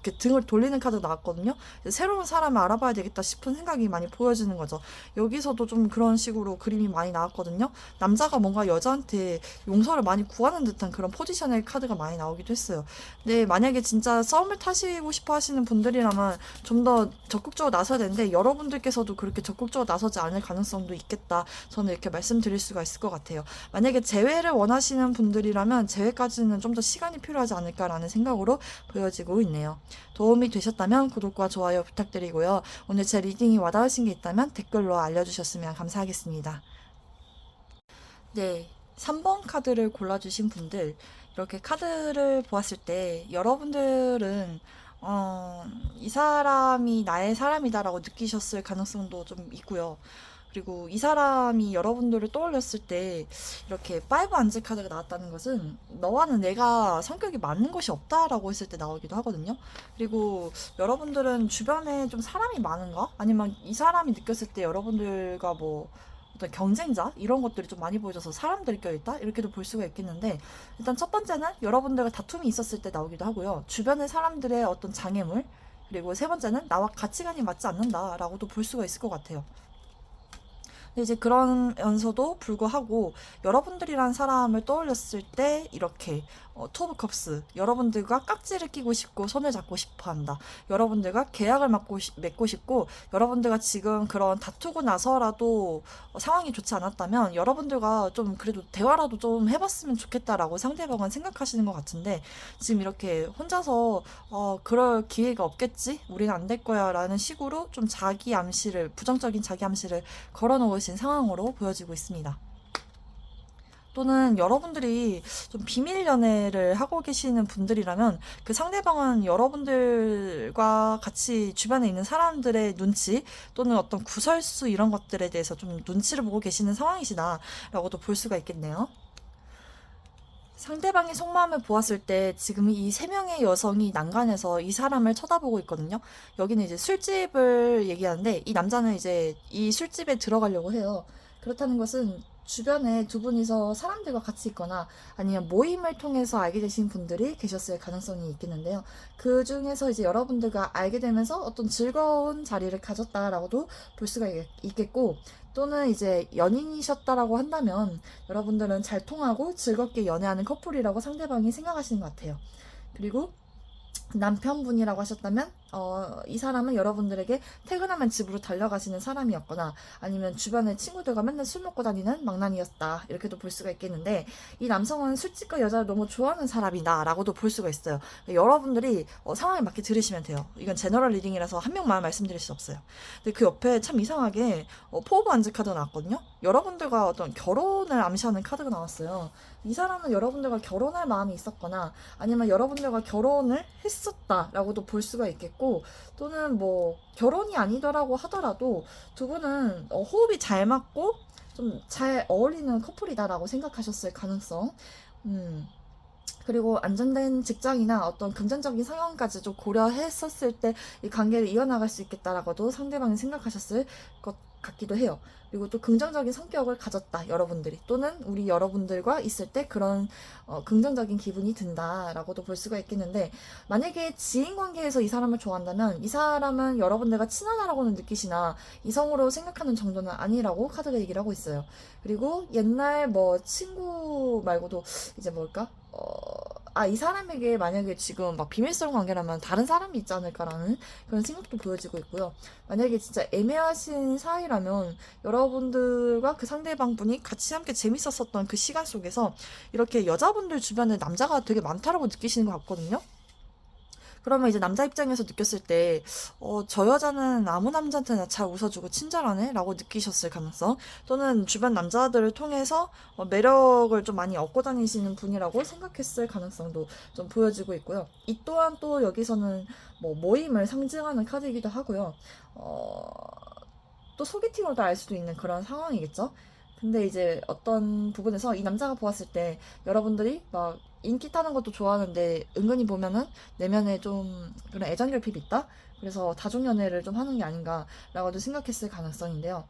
이렇게 등을 돌리는 카드가 나왔거든요. 새로운 사람을 알아봐야 되겠다 싶은 생각이 많이 보여지는 거죠. 여기서도 좀 그런 식으로 그림이 많이 나왔거든요. 남자가 뭔가 여자한테 용서를 많이 구하는 듯한 그런 포지션의 카드가 많이 나오기도 했어요. 근데 만약에 진짜 싸움을 타시고 싶어 하시는 분들이라면 좀 더 적극적으로 나서야 되는데, 여러분들께서도 그렇게 적극적으로 나서지 않을 가능성도 있겠다. 저는 이렇게 말씀드릴 수가 있을 것 같아요. 만약에 재회를 원하시는 분들이라면 재회까지는 좀 더 시간이 필요하지 않을까라는 생각으로 보여지고 있네요. 도움이 되셨다면 구독과 좋아요 부탁드리고요. 오늘 제 리딩이 와닿으신 게 있다면 댓글로 알려주셨으면 감사하겠습니다. 네, 3번 카드를 골라주신 분들, 이렇게 카드를 보았을 때 여러분들은 이 사람이 나의 사람이다라고 느끼셨을 가능성도 좀 있고요. 그리고 이 사람이 여러분들을 떠올렸을 때 이렇게 파이브 안즈 카드가 나왔다는 것은 너와는 내가 성격이 맞는 것이 없다라고 했을 때 나오기도 하거든요. 그리고 여러분들은 주변에 좀 사람이 많은가? 아니면 이 사람이 느꼈을 때 여러분들과 뭐 어떤 경쟁자 이런 것들이 좀 많이 보여져서 사람들이 껴있다 이렇게도 볼 수가 있겠는데, 일단 첫 번째는 여러분들과 다툼이 있었을 때 나오기도 하고요. 주변의 사람들의 어떤 장애물, 그리고 세 번째는 나와 가치관이 맞지 않는다라고도 볼 수가 있을 것 같아요. 근데 이제 그러면서도 불구하고 여러분들이란 사람을 떠올렸을 때 이렇게 투 오브 컵스, 여러분들과 깍지를 끼고 싶고 손을 잡고 싶어 한다. 여러분들과 계약을 맺고 싶고, 여러분들과 지금 그런 다투고 나서라도 상황이 좋지 않았다면 여러분들과 좀 그래도 대화라도 좀 해봤으면 좋겠다라고 상대방은 생각하시는 것 같은데, 지금 이렇게 혼자서 그럴 기회가 없겠지? 우리는 안 될 거야 라는 식으로 좀 자기 암시를, 부정적인 자기 암시를 걸어놓으신 상황으로 보여지고 있습니다. 또는 여러분들이 좀 비밀 연애를 하고 계시는 분들이라면 그 상대방은 여러분들과 같이 주변에 있는 사람들의 눈치 또는 어떤 구설수 이런 것들에 대해서 좀 눈치를 보고 계시는 상황이시다라고도 볼 수가 있겠네요. 상대방의 속마음을 보았을 때 지금 이 세 명의 여성이 난간에서 이 사람을 쳐다보고 있거든요. 여기는 이제 술집을 얘기하는데, 이 남자는 이제 이 술집에 들어가려고 해요. 그렇다는 것은 주변에 두 분이서 사람들과 같이 있거나 아니면 모임을 통해서 알게 되신 분들이 계셨을 가능성이 있겠는데요. 그 중에서 이제 여러분들과 알게 되면서 어떤 즐거운 자리를 가졌다라고도 볼 수가 있겠고, 또는 이제 연인이셨다라고 한다면 여러분들은 잘 통하고 즐겁게 연애하는 커플이라고 상대방이 생각하시는 것 같아요. 그리고 남편분이라고 하셨다면 이 사람은 여러분들에게 퇴근하면 집으로 달려가시는 사람이었거나 아니면 주변에 친구들과 맨날 술 먹고 다니는 망나니였다 이렇게도 볼 수가 있겠는데, 이 남성은 술집과 여자를 너무 좋아하는 사람이다 라고도 볼 수가 있어요. 여러분들이 상황에 맞게 들으시면 돼요. 이건 제너럴 리딩이라서 한 명만 말씀드릴 수 없어요. 근데 그 옆에 참 이상하게 포 오브 안즈 카드가 나왔거든요. 여러분들과 어떤 결혼을 암시하는 카드가 나왔어요. 이 사람은 여러분들과 결혼할 마음이 있었거나 아니면 여러분들과 결혼을 했었다라고도 볼 수가 있겠고, 또는 뭐 결혼이 아니더라고 하더라도 두 분은 호흡이 잘 맞고 좀 잘 어울리는 커플이다라고 생각하셨을 가능성. 그리고 안정된 직장이나 어떤 금전적인 상황까지 좀 고려했었을 때 이 관계를 이어나갈 수 있겠다라고도 상대방이 생각하셨을 것 같기도 해요. 그리고 또 긍정적인 성격을 가졌다 여러분들이, 또는 우리 여러분들과 있을 때 그런 긍정적인 기분이 든다라고도 볼 수가 있겠는데, 만약에 지인 관계에서 이 사람을 좋아한다면 이 사람은 여러분들과 친하다라고는 느끼시나 이성으로 생각하는 정도는 아니라고 카드가 얘기를 하고 있어요. 그리고 옛날 뭐 친구 말고도 이제 뭘까? 이 사람에게 만약에 지금 막 비밀스러운 관계라면 다른 사람이 있지 않을까라는 그런 생각도 보여지고 있고요. 만약에 진짜 애매하신 사이라면 여러분들과 그 상대방 분이 같이 함께 재밌었었던 그 시간 속에서 이렇게 여자분들 주변에 남자가 되게 많다라고 느끼시는 것 같거든요. 그러면 이제 남자 입장에서 느꼈을 때, 저 여자는 아무 남자한테나 잘 웃어주고 친절하네? 라고 느끼셨을 가능성, 또는 주변 남자들을 통해서 매력을 좀 많이 얻고 다니시는 분이라고 생각했을 가능성도 좀 보여지고 있고요. 이 또한 또 여기서는 뭐 모임을 상징하는 카드이기도 하고요. 또 소개팅으로도 알 수도 있는 그런 상황이겠죠? 근데 이제 어떤 부분에서 이 남자가 보았을 때 여러분들이 막 인기 타는 것도 좋아하는데 은근히 보면은 내면에 좀 그런 애정 결핍이 있다? 그래서 다중연애를 좀 하는 게 아닌가라고도 생각했을 가능성인데요.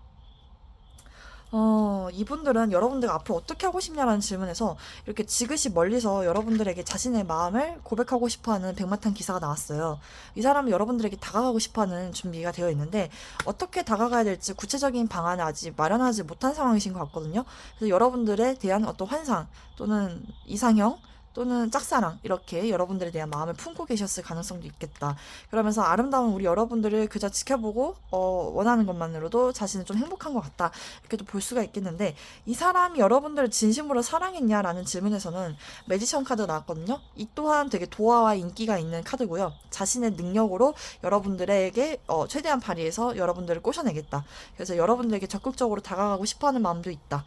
이분들은 여러분들가 앞으로 어떻게 하고 싶냐라는 질문에서 이렇게 지그시 멀리서 여러분들에게 자신의 마음을 고백하고 싶어 하는 백마탄 기사가 나왔어요. 이 사람은 여러분들에게 다가가고 싶어 하는 준비가 되어 있는데 어떻게 다가가야 될지 구체적인 방안을 아직 마련하지 못한 상황이신 것 같거든요. 그래서 여러분들에 대한 어떤 환상 또는 이상형 또는 짝사랑 이렇게 여러분들에 대한 마음을 품고 계셨을 가능성도 있겠다. 그러면서 아름다운 우리 여러분들을 그저 지켜보고 원하는 것만으로도 자신은 좀 행복한 것 같다. 이렇게도 볼 수가 있겠는데 이 사람이 여러분들을 진심으로 사랑했냐라는 질문에서는 매지션 카드가 나왔거든요. 이 또한 되게 도화와 인기가 있는 카드고요. 자신의 능력으로 여러분들에게 최대한 발휘해서 여러분들을 꼬셔내겠다. 그래서 여러분들에게 적극적으로 다가가고 싶어하는 마음도 있다.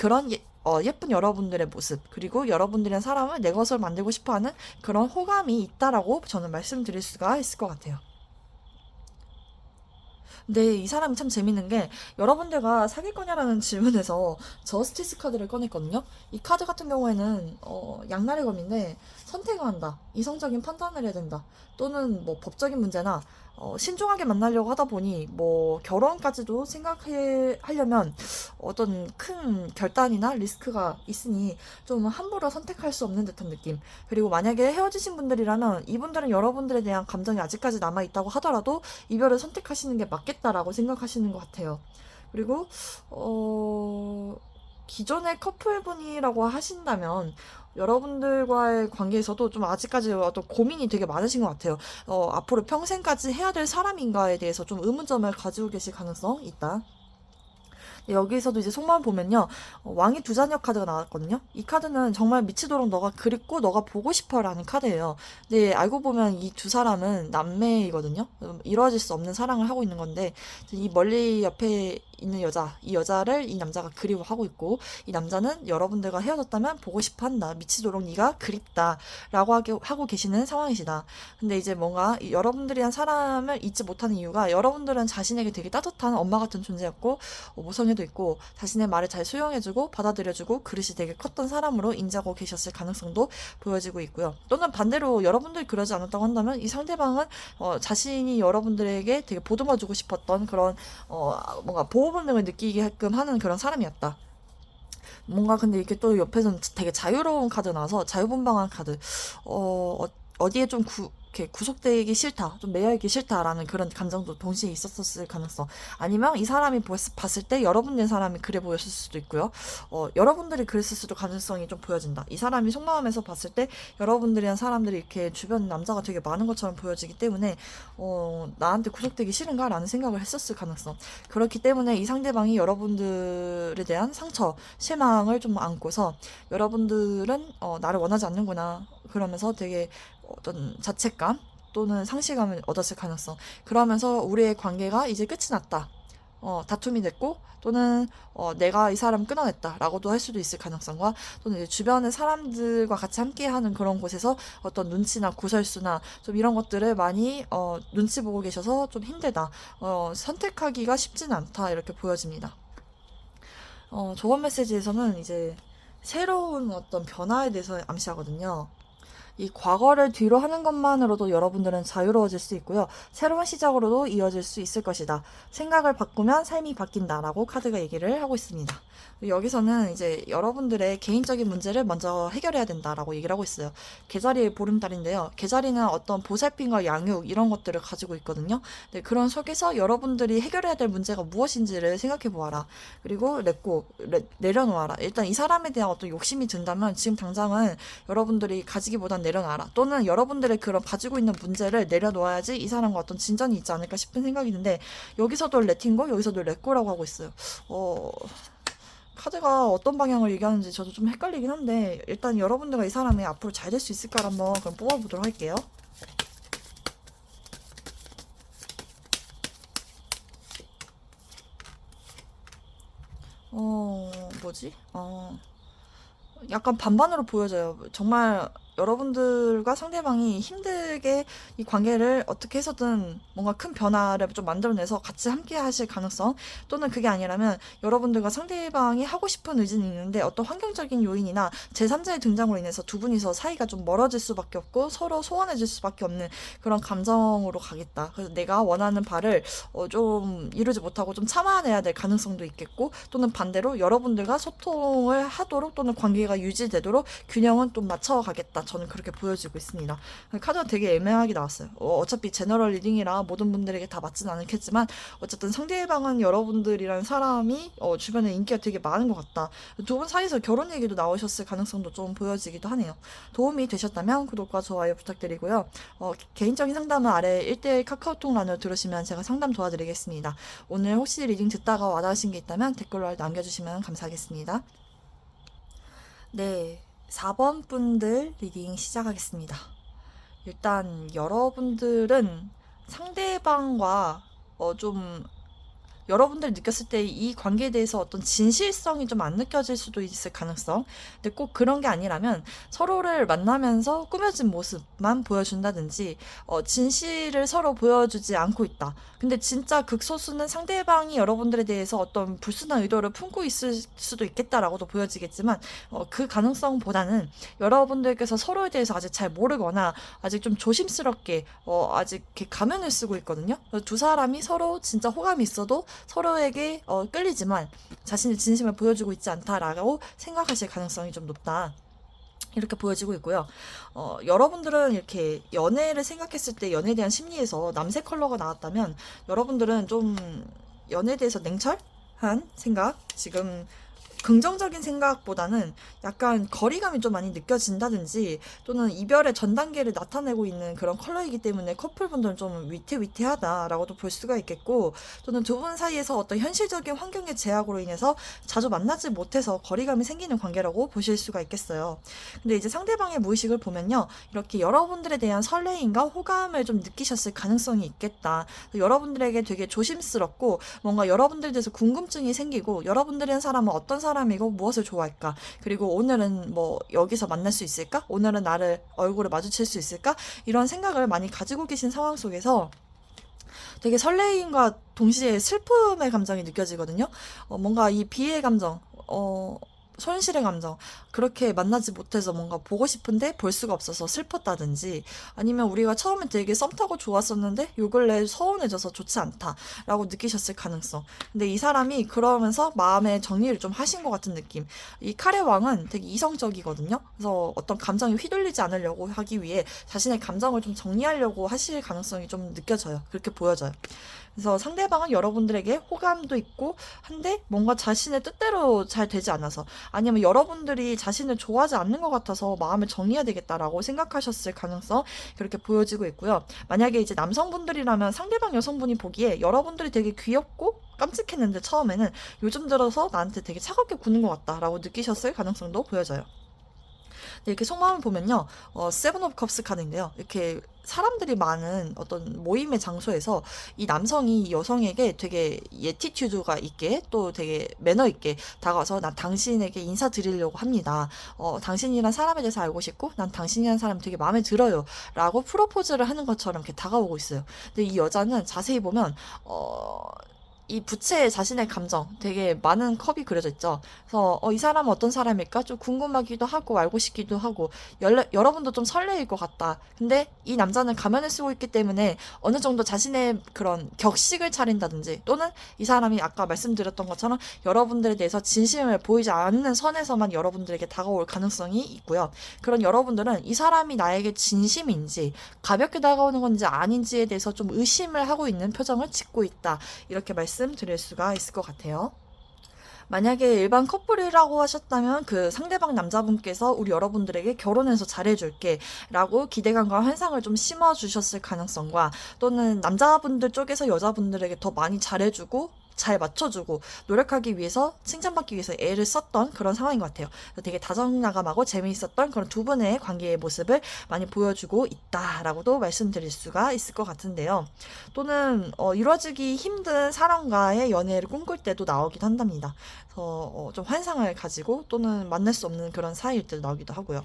그런 예쁜 여러분들의 모습 그리고 여러분들이란 사람을 내 것으로 만들고 싶어하는 그런 호감이 있다라고 저는 말씀드릴 수가 있을 것 같아요. 근데 이 사람이 참 재밌는 게 여러분들과 사귈 거냐라는 질문에서 저스티스 카드를 꺼냈거든요. 이 카드 같은 경우에는 양날의 검인데 선택을 한다. 이성적인 판단을 해야 된다. 또는 뭐 법적인 문제나 신중하게 만나려고 하다 보니 뭐 결혼까지도 생각해 하려면 어떤 큰 결단이나 리스크가 있으니 좀 함부로 선택할 수 없는 듯한 느낌. 그리고 만약에 헤어지신 분들이라면 이분들은 여러분들에 대한 감정이 아직까지 남아 있다고 하더라도 이별을 선택하시는 게 맞겠다라고 생각하시는 것 같아요. 그리고 기존의 커플분이라고 하신다면 여러분들과의 관계에서도 좀 아직까지 어떤 고민이 되게 많으신 것 같아요. 앞으로 평생까지 해야 될 사람인가에 대해서 좀 의문점을 가지고 계실 가능성 있다. 여기서도 이제 속마음 보면요. 왕의 두 자녀 카드가 나왔거든요. 이 카드는 정말 미치도록 너가 그립고 너가 보고 싶어라는 카드예요. 근데 알고 보면 이 두 사람은 남매이거든요. 이루어질 수 없는 사랑을 하고 있는 건데 이 멀리 옆에 있는 여자, 이 여자를 이 남자가 그리워하고 있고 이 남자는 여러분들과 헤어졌다면 보고 싶어 한다. 미치도록 네가 그립다라고 하고 계시는 상황이시다. 근데 이제 뭔가 여러분들이란 사람을 잊지 못하는 이유가 여러분들은 자신에게 되게 따뜻한 엄마 같은 존재였고 모성애도 있고 자신의 말을 잘 수용해주고 받아들여주고 그릇이 되게 컸던 사람으로 인지하고 계셨을 가능성도 보여지고 있고요. 또는 반대로 여러분들이 그러지 않았다고 한다면 이 상대방은 자신이 여러분들에게 되게 보듬어주고 싶었던 그런 뭔가 보호 본능을 느끼게끔 하는 그런 사람이었다. 뭔가 근데 이렇게 또 옆에서는 되게 자유로운 카드 나서 자유분방한 카드. 어디에 좀 이렇게 구속되기 싫다, 좀 매여있기 싫다라는 그런 감정도 동시에 있었을 가능성. 아니면 이 사람이 봤을 때 여러분의 사람이 그래 보였을 수도 있고요. 여러분들이 그랬을 수도 가능성이 좀 보여진다. 이 사람이 속마음에서 봤을 때 여러분들이란 사람들이 이렇게 주변 남자가 되게 많은 것처럼 보여지기 때문에 나한테 구속되기 싫은가라는 생각을 했었을 가능성. 그렇기 때문에 이 상대방이 여러분들에 대한 상처, 실망을 좀 안고서 여러분들은 나를 원하지 않는구나. 그러면서 되게 어떤 자책감 또는 상실감을 얻었을 가능성. 그러면서 우리의 관계가 이제 끝이 났다. 다툼이 됐고 또는 내가 이 사람 끊어냈다라고도 할 수도 있을 가능성과 또는 이제 주변의 사람들과 같이 함께하는 그런 곳에서 어떤 눈치나 구설수나 좀 이런 것들을 많이 눈치 보고 계셔서 좀 힘들다. 선택하기가 쉽지는 않다 이렇게 보여집니다. 저번 메시지에서는 이제 새로운 어떤 변화에 대해서 암시하거든요. 이 과거를 뒤로 하는 것만으로도 여러분들은 자유로워질 수 있고요. 새로운 시작으로도 이어질 수 있을 것이다. 생각을 바꾸면 삶이 바뀐다라고 카드가 얘기를 하고 있습니다. 여기서는 이제 여러분들의 개인적인 문제를 먼저 해결해야 된다라고 얘기를 하고 있어요. 개자리의 보름달인데요. 개자리는 어떤 보살핌과 양육 이런 것들을 가지고 있거든요. 네, 그런 속에서 여러분들이 해결해야 될 문제가 무엇인지를 생각해 보아라. 그리고 내려놓아라. 일단 이 사람에 대한 어떤 욕심이 든다면 지금 당장은 여러분들이 가지기보단 내려놔라. 또는 여러분들의 그런 가지고 있는 문제를 내려놓아야지 이 사람과 어떤 진전이 있지 않을까 싶은 생각이 드는데 여기서도 레팅고 여기서도 렛고라고 하고 있어요. 카드가 어떤 방향을 얘기하는지 저도 좀 헷갈리긴 한데 일단 여러분들과 이 사람이 앞으로 잘 될 수 있을까 한번 그럼 뽑아보도록 할게요. 뭐지? 약간 반반으로 보여져요. 정말 여러분들과 상대방이 힘들게 이 관계를 어떻게 해서든 뭔가 큰 변화를 좀 만들어내서 같이 함께 하실 가능성, 또는 그게 아니라면 여러분들과 상대방이 하고 싶은 의지는 있는데 어떤 환경적인 요인이나 제3자의 등장으로 인해서 두 분이서 사이가 좀 멀어질 수밖에 없고 서로 소원해질 수밖에 없는 그런 감정으로 가겠다. 그래서 내가 원하는 바를 좀 이루지 못하고 좀 참아내야 될 가능성도 있겠고, 또는 반대로 여러분들과 소통을 하도록 또는 관계가 유지되도록 균형은 좀 맞춰가겠다. 저는 그렇게 보여지고 있습니다. 카드가 되게 애매하게 나왔어요. 어차피 제너럴 리딩이라 모든 분들에게 다 맞지는 않겠지만 어쨌든 상대방은 여러분들이라는 사람이 주변에 인기가 되게 많은 것 같다. 두 분 사이에서 결혼 얘기도 나오셨을 가능성도 좀 보여지기도 하네요. 도움이 되셨다면 구독과 좋아요 부탁드리고요. 개인적인 상담은 아래 1대1 카카오톡란으로 들으시면 제가 상담 도와드리겠습니다. 오늘 혹시 리딩 듣다가 와닿으신 게 있다면 댓글로 남겨주시면 감사하겠습니다. 네, 4번 분들 리딩 시작하겠습니다. 일단 여러분들은 상대방과 좀 여러분들이 느꼈을 때 이 관계에 대해서 어떤 진실성이 좀 안 느껴질 수도 있을 가능성. 근데 꼭 그런 게 아니라면 서로를 만나면서 꾸며진 모습만 보여준다든지 진실을 서로 보여주지 않고 있다. 근데 진짜 극소수는 상대방이 여러분들에 대해서 어떤 불순한 의도를 품고 있을 수도 있겠다라고도 보여지겠지만 그 가능성보다는 여러분들께서 서로에 대해서 아직 잘 모르거나 아직 좀 조심스럽게 아직 이렇게 가면을 쓰고 있거든요. 두 사람이 서로 진짜 호감이 있어도 서로에게 끌리지만 자신의 진심을 보여주고 있지 않다라고 생각하실 가능성이 좀 높다. 이렇게 보여지고 있고요. 여러분들은 이렇게 연애를 생각했을 때 연애에 대한 심리에서 남색 컬러가 나왔다면 여러분들은 좀 연애에 대해서 냉철한 생각, 지금 긍정적인 생각보다는 약간 거리감이 좀 많이 느껴진다든지 또는 이별의 전 단계를 나타내고 있는 그런 컬러이기 때문에 커플분들은 좀 위태위태하다라고도 볼 수가 있겠고, 또는 두 분 사이에서 어떤 현실적인 환경의 제약으로 인해서 자주 만나지 못해서 거리감이 생기는 관계라고 보실 수가 있겠어요. 근데 이제 상대방의 무의식을 보면요, 이렇게 여러분들에 대한 설레임과 호감을 좀 느끼셨을 가능성이 있겠다. 여러분들에게 되게 조심스럽고 뭔가 여러분들에 대해서 궁금증이 생기고, 여러분들이란 사람은 어떤 사람이고 무엇을 좋아할까, 그리고 오늘은 뭐 여기서 만날 수 있을까, 오늘은 나를 얼굴을 마주칠 수 있을까, 이런 생각을 많이 가지고 계신 상황 속에서 되게 설레임과 동시에 슬픔의 감정이 느껴지거든요. 뭔가 이 비애의 감정, 손실의 감정, 그렇게 만나지 못해서 뭔가 보고 싶은데 볼 수가 없어서 슬펐다든지, 아니면 우리가 처음에 되게 썸 타고 좋았었는데 요 근래 서운해져서 좋지 않다라고 느끼셨을 가능성. 근데 이 사람이 그러면서 마음의 정리를 좀 하신 것 같은 느낌. 이 칼의 왕은 되게 이성적이거든요. 그래서 어떤 감정이 휘둘리지 않으려고 하기 위해 자신의 감정을 좀 정리하려고 하실 가능성이 좀 느껴져요. 그렇게 보여져요. 그래서 상대방은 여러분들에게 호감도 있고 한데 뭔가 자신의 뜻대로 잘 되지 않아서, 아니면 여러분들이 자신을 좋아하지 않는 것 같아서 마음을 정리해야 되겠다라고 생각하셨을 가능성, 그렇게 보여지고 있고요. 만약에 이제 남성분들이라면 상대방 여성분이 보기에 여러분들이 되게 귀엽고 깜찍했는데 처음에는 요즘 들어서 나한테 되게 차갑게 구는 것 같다라고 느끼셨을 가능성도 보여져요. 이렇게 속마음을 보면요, 세븐 오브 컵스 카드인데요. 이렇게 사람들이 많은 어떤 모임의 장소에서 이 남성이 이 여성에게 되게 예티튜드가 있게 또 되게 매너 있게 다가와서 난 당신에게 인사드리려고 합니다. 당신이란 사람에 대해서 알고 싶고 난 당신이란 사람 되게 마음에 들어요. 라고 프로포즈를 하는 것처럼 이렇게 다가오고 있어요. 근데 이 여자는 자세히 보면 이 부채에 자신의 감정 되게 많은 컵이 그려져 있죠. 그래서 이 사람은 어떤 사람일까 좀 궁금하기도 하고 알고 싶기도 하고 여러분도 좀 설레일 것 같다. 근데 이 남자는 가면을 쓰고 있기 때문에 어느 정도 자신의 그런 격식을 차린다든지, 또는 이 사람이 아까 말씀드렸던 것처럼 여러분들에 대해서 진심을 보이지 않는 선에서만 여러분들에게 다가올 가능성이 있고요. 그런 여러분들은 이 사람이 나에게 진심인지 가볍게 다가오는 건지 아닌지에 대해서 좀 의심을 하고 있는 표정을 짓고 있다. 이렇게 말씀드릴 수가 있을 것 같아요. 만약에 일반 커플이라고 하셨다면 그 상대방 남자분께서 우리 여러분들에게 결혼해서 잘해줄게 라고 기대감과 환상을 좀 심어주셨을 가능성과, 또는 남자분들 쪽에서 여자분들에게 더 많이 잘해주고 잘 맞춰주고 노력하기 위해서, 칭찬받기 위해서 애를 썼던 그런 상황인 것 같아요. 되게 다정다감하고 재미있었던 그런 두 분의 관계의 모습을 많이 보여주고 있다라고도 말씀드릴 수가 있을 것 같은데요. 또는 이루어지기 힘든 사람과의 연애를 꿈꿀 때도 나오기도 한답니다. 그래서 좀 환상을 가지고 또는 만날 수 없는 그런 사이일 때도 나오기도 하고요.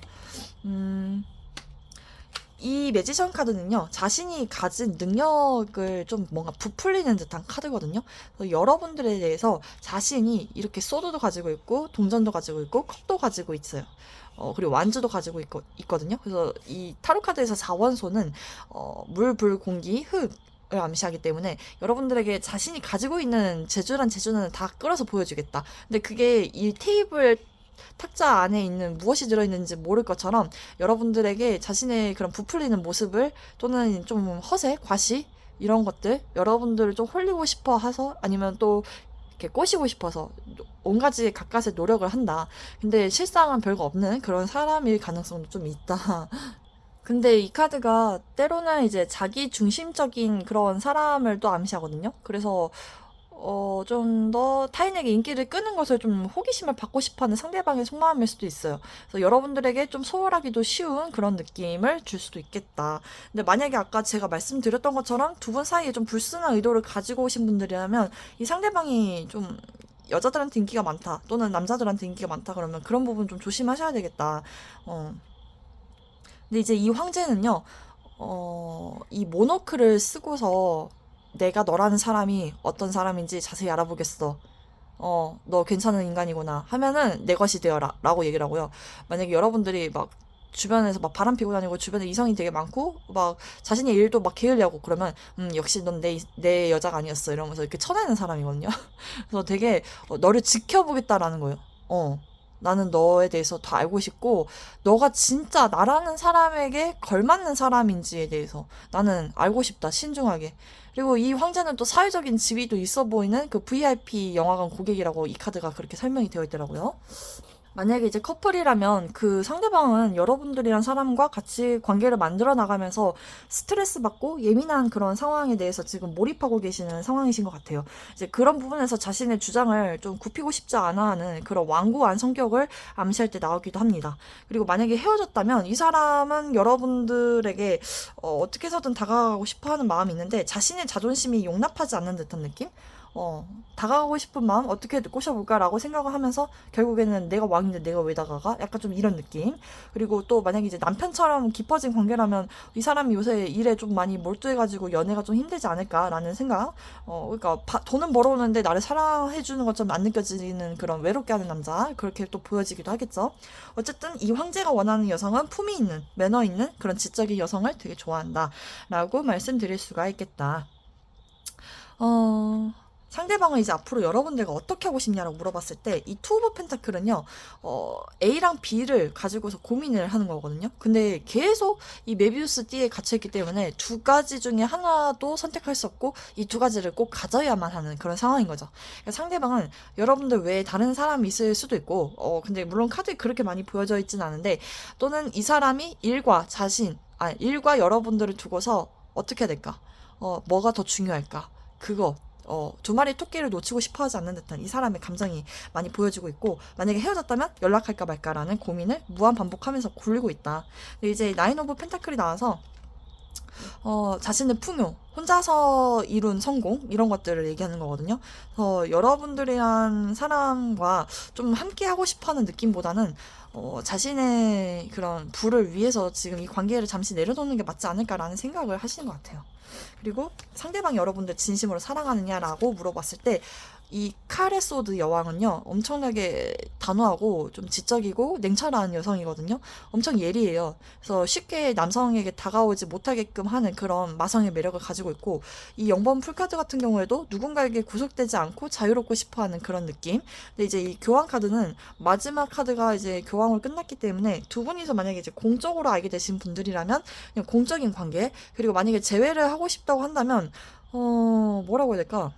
이 매지션 카드는요, 자신이 가진 능력을 좀 뭔가 부풀리는 듯한 카드거든요. 그래서 여러분들에 대해서 자신이 이렇게 소드도 가지고 있고, 동전도 가지고 있고, 컵도 가지고 있어요. 그리고 완주도 가지고 있거든요. 그래서 이 타로 카드에서 자원소는, 물, 불, 공기, 흙, 을 암시하기 때문에 여러분들에게 자신이 가지고 있는 재주란 재주는 다 끌어서 보여주겠다. 근데 그게 이 테이블 탁자 안에 있는 무엇이 들어있는지 모를 것처럼 여러분들에게 자신의 그런 부풀리는 모습을 또는 좀 허세, 과시 이런 것들 여러분들을 좀 홀리고 싶어 해서 아니면 또 이렇게 꼬시고 싶어서 온 가지 갖가지 노력을 한다. 근데 실상은 별거 없는 그런 사람일 가능성도 좀 있다. 근데 이 카드가 때로는 이제 자기 중심적인 그런 사람을 또 암시하거든요. 그래서 좀 더 타인에게 인기를 끄는 것을 좀 호기심을 받고 싶어하는 상대방의 속마음일 수도 있어요. 그래서 여러분들에게 좀 소홀하기도 쉬운 그런 느낌을 줄 수도 있겠다. 근데 만약에 아까 제가 말씀드렸던 것처럼 두 분 사이에 좀 불순한 의도를 가지고 오신 분들이라면 이 상대방이 좀 여자들한테 인기가 많다 또는 남자들한테 인기가 많다 그러면 그런 부분 좀 조심하셔야 되겠다. 어. 근데 이제 이 황제는요, 이 모노크를 쓰고서 내가 너라는 사람이 어떤 사람인지 자세히 알아보겠어. 너 괜찮은 인간이구나 하면은 내 것이 되어라 라고 얘기를 하고요. 만약에 여러분들이 막 주변에서 막 바람 피고 다니고 주변에 이성이 되게 많고 막 자신의 일도 막 게을리하고 그러면 역시 넌 내 여자가 아니었어 이러면서 이렇게 쳐내는 사람이거든요. 그래서 되게 너를 지켜보겠다라는 거예요. 나는 너에 대해서 다 알고 싶고 너가 진짜 나라는 사람에게 걸맞는 사람인지에 대해서 나는 알고 싶다 신중하게. 그리고 이 황제는 또 사회적인 지위도 있어 보이는 그 VIP 영화관 고객이라고 이 카드가 그렇게 설명이 되어 있더라고요. 만약에 이제 커플이라면 그 상대방은 여러분들이란 사람과 같이 관계를 만들어 나가면서 스트레스 받고 예민한 그런 상황에 대해서 지금 몰입하고 계시는 상황이신 것 같아요. 이제 그런 부분에서 자신의 주장을 좀 굽히고 싶지 않아 하는 그런 완고한 성격을 암시할 때 나오기도 합니다. 그리고 만약에 헤어졌다면 이 사람은 여러분들에게 어떻게 해서든 다가가고 싶어 하는 마음이 있는데 자신의 자존심이 용납하지 않는 듯한 느낌? 다가가고 싶은 마음 어떻게 꼬셔볼까라고 생각을 하면서 결국에는 내가 왕인데 내가 왜 다가가? 약간 좀 이런 느낌. 그리고 또 만약에 이제 남편처럼 깊어진 관계라면 이 사람이 요새 일에 좀 많이 몰두해가지고 연애가 좀 힘들지 않을까라는 생각. 그러니까 돈은 벌어오는데 나를 사랑해주는 것처럼 안 느껴지는 그런 외롭게 하는 남자. 그렇게 또 보여지기도 하겠죠. 어쨌든 이 황제가 원하는 여성은 품위 있는, 매너 있는 그런 지적인 여성을 되게 좋아한다. 라고 말씀드릴 수가 있겠다. 상대방은 이제 앞으로 여러분들과 어떻게 하고 싶냐라고 물어봤을 때 이 투 오브 펜타클은요, A랑 B를 가지고서 고민을 하는 거거든요. 근데 계속 이 메비우스 띠에 갇혀있기 때문에 두 가지 중에 하나도 선택할 수 없고 이 두 가지를 꼭 가져야만 하는 그런 상황인 거죠. 그러니까 상대방은 여러분들 외에 다른 사람이 있을 수도 있고, 근데 물론 카드에 그렇게 많이 보여져 있진 않은데, 또는 이 사람이 일과 여러분들을 두고서 어떻게 해야 될까? 뭐가 더 중요할까? 그거 두 마리 토끼를 놓치고 싶어 하지 않는 듯한 이 사람의 감정이 많이 보여지고 있고 만약에 헤어졌다면 연락할까 말까라는 고민을 무한 반복하면서 굴리고 있다. 근데 이제 나인 오브 펜타클이 나와서 자신의 풍요, 혼자서 이룬 성공 이런 것들을 얘기하는 거거든요. 그래서 여러분들이란 사람과 좀 함께 하고 싶어하는 느낌보다는 자신의 그런 부를 위해서 지금 이 관계를 잠시 내려놓는 게 맞지 않을까라는 생각을 하시는 것 같아요. 그리고 상대방이 여러분들 진심으로 사랑하느냐라고 물어봤을 때 이 칼의 소드 여왕은요 엄청나게 단호하고 좀 지적이고 냉철한 여성이거든요. 엄청 예리해요. 그래서 쉽게 남성에게 다가오지 못하게끔 하는 그런 마성의 매력을 가지고 있고 이 0번 풀카드 같은 경우에도 누군가에게 구속되지 않고 자유롭고 싶어하는 그런 느낌. 근데 이제 이 교황 카드는 마지막 카드가 이제 교황으로 끝났기 때문에 두 분이서 만약에 이제 공적으로 알게 되신 분들이라면 그냥 공적인 관계, 그리고 만약에 재회를 하고 싶다고 한다면 뭐라고 해야 될까?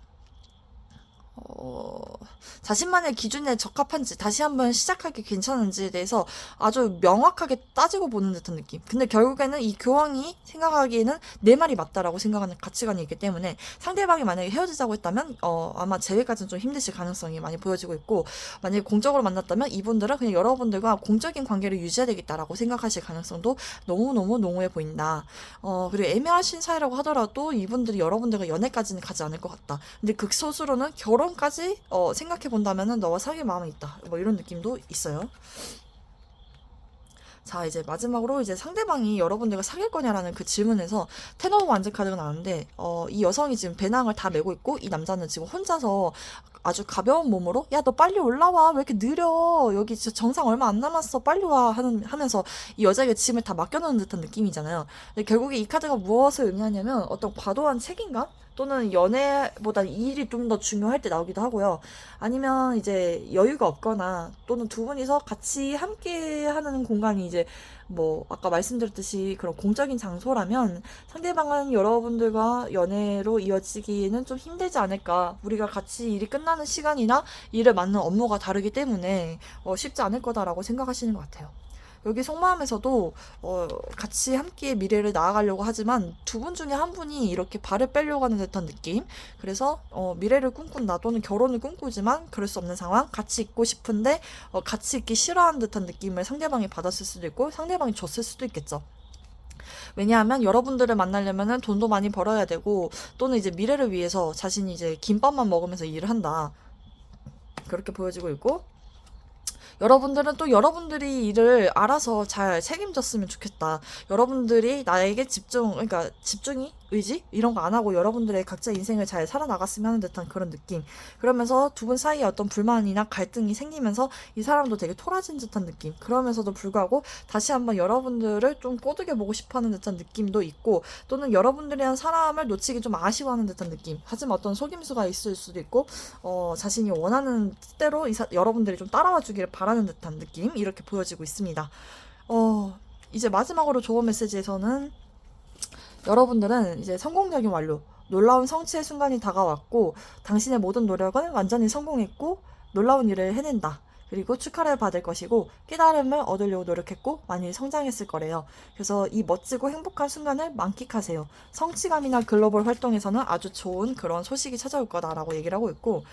자신만의 기준에 적합한지 다시 한번 시작하기 괜찮은지에 대해서 아주 명확하게 따지고 보는 듯한 느낌. 근데 결국에는 이 교황이 생각하기에는 내 말이 맞다라고 생각하는 가치관이 있기 때문에 상대방이 만약에 헤어지자고 했다면 아마 재회까지는 좀 힘드실 가능성이 많이 보여지고 있고, 만약에 공적으로 만났다면 이분들은 그냥 여러분들과 공적인 관계를 유지해야 되겠다라고 생각하실 가능성도 너무너무 농후해 보인다. 그리고 애매하신 사이라고 하더라도 이분들이 여러분들과 연애까지는 가지 않을 것 같다. 근데 극소수로는 결혼까지 생각해 본다면은 너와 사귈 마음은 있다. 뭐 이런 느낌도 있어요. 자, 이제 마지막으로 이제 상대방이 여러분들과 사귈 거냐라는 그 질문에서 10 오브 완즈 카드가 나왔는데, 이 여성이 지금 배낭을 다 메고 있고, 이 남자는 지금 혼자서 아주 가벼운 몸으로, 야, 너 빨리 올라와. 왜 이렇게 느려. 여기 진짜 정상 얼마 안 남았어. 빨리 와. 하면서 이 여자에게 짐을 다 맡겨놓는 듯한 느낌이잖아요. 근데 결국에 이 카드가 무엇을 의미하냐면 어떤 과도한 책임감? 또는 연애보다 이 일이 좀 더 중요할 때 나오기도 하고요. 아니면 이제 여유가 없거나 또는 두 분이서 같이 함께 하는 공간이 이제 뭐 아까 말씀드렸듯이 그런 공적인 장소라면 상대방은 여러분들과 연애로 이어지기에는 좀 힘들지 않을까. 우리가 같이 일이 끝나는 시간이나 일을 맡는 업무가 다르기 때문에 쉽지 않을 거다라고 생각하시는 것 같아요. 여기 속마음에서도 같이 함께 미래를 나아가려고 하지만 두 분 중에 한 분이 이렇게 발을 빼려고 하는 듯한 느낌. 그래서 미래를 꿈꾼다 또는 결혼을 꿈꾸지만 그럴 수 없는 상황. 같이 있고 싶은데 같이 있기 싫어하는 듯한 느낌을 상대방이 받았을 수도 있고 상대방이 줬을 수도 있겠죠. 왜냐하면 여러분들을 만나려면은 돈도 많이 벌어야 되고 또는 이제 미래를 위해서 자신이 이제 김밥만 먹으면서 일을 한다. 그렇게 보여지고 있고, 여러분들은 또 여러분들이 일을 알아서 잘 책임졌으면 좋겠다. 여러분들이 나에게 그러니까 집중이, 의지? 이런 거 안 하고 여러분들의 각자 인생을 잘 살아나갔으면 하는 듯한 그런 느낌. 그러면서 두 분 사이에 어떤 불만이나 갈등이 생기면서 이 사람도 되게 토라진 듯한 느낌. 그러면서도 불구하고 다시 한번 여러분들을 좀 꼬드겨 보고 싶어 하는 듯한 느낌도 있고, 또는 여러분들이란 사람을 놓치기 좀 아쉬워하는 듯한 느낌. 하지만 어떤 속임수가 있을 수도 있고, 자신이 원하는 뜻대로 여러분들이 좀 따라와 주기를 바라는 듯한 느낌. 이렇게 보여지고 있습니다. 이제 마지막으로 조언 메시지에서는 여러분들은 이제 성공적인 완료, 놀라운 성취의 순간이 다가왔고, 당신의 모든 노력은 완전히 성공했고, 놀라운 일을 해낸다. 그리고 축하를 받을 것이고, 깨달음을 얻으려고 노력했고, 많이 성장했을 거래요. 그래서 이 멋지고 행복한 순간을 만끽하세요. 성취감이나 글로벌 활동에서는 아주 좋은 그런 소식이 찾아올 거다라고 얘기를 하고 있고,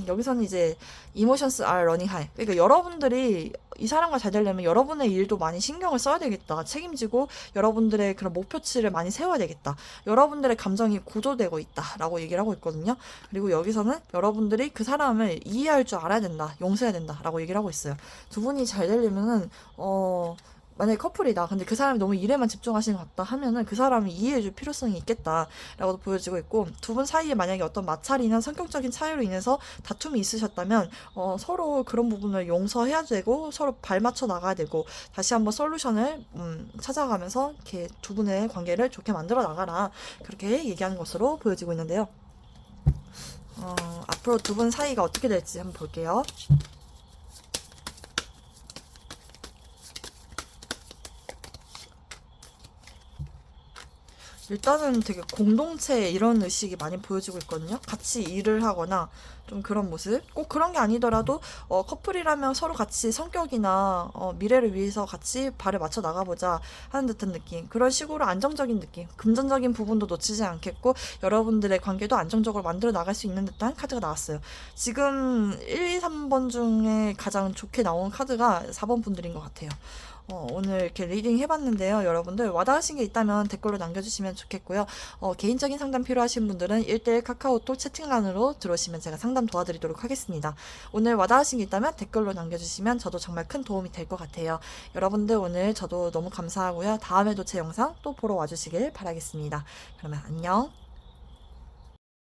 여기서는 이제 emotions are running high. 그러니까 여러분들이 이 사람과 잘 되려면 여러분의 일도 많이 신경을 써야 되겠다. 책임지고 여러분들의 그런 목표치를 많이 세워야 되겠다. 여러분들의 감정이 고조되고 있다라고 얘기를 하고 있거든요. 그리고 여기서는 여러분들이 그 사람을 이해할 줄 알아야 된다. 용서해야 된다라고 얘기를 하고 있어요. 두 분이 잘 되려면은 만약에 커플이다. 근데 그 사람이 너무 일에만 집중하시는 것 같다 하면은 그 사람이 이해해줄 필요성이 있겠다라고도 보여지고 있고, 두 분 사이에 만약에 어떤 마찰이나 성격적인 차이로 인해서 다툼이 있으셨다면 서로 그런 부분을 용서해야 되고 서로 발맞춰 나가야 되고 다시 한번 솔루션을 찾아가면서 이렇게 두 분의 관계를 좋게 만들어 나가라. 그렇게 얘기하는 것으로 보여지고 있는데요. 앞으로 두 분 사이가 어떻게 될지 한번 볼게요. 일단은 되게 공동체 이런 의식이 많이 보여지고 있거든요. 같이 일을 하거나 좀 그런 모습. 꼭 그런 게 아니더라도 커플이라면 서로 같이 성격이나 미래를 위해서 같이 발을 맞춰 나가보자 하는 듯한 느낌. 그런 식으로 안정적인 느낌. 금전적인 부분도 놓치지 않겠고 여러분들의 관계도 안정적으로 만들어 나갈 수 있는 듯한 카드가 나왔어요. 지금 1, 2, 3번 중에 가장 좋게 나온 카드가 4번 분들인 것 같아요. 오늘 이렇게 리딩 해봤는데요. 여러분들 와닿으신 게 있다면 댓글로 남겨주시면 좋겠고요. 개인적인 상담 필요하신 분들은 1대1 카카오톡 채팅란으로 들어오시면 제가 상담 도와드리도록 하겠습니다. 오늘 와닿으신 게 있다면 댓글로 남겨주시면 저도 정말 큰 도움이 될 것 같아요. 여러분들 오늘 저도 너무 감사하고요. 다음에도 제 영상 또 보러 와주시길 바라겠습니다. 그러면 안녕.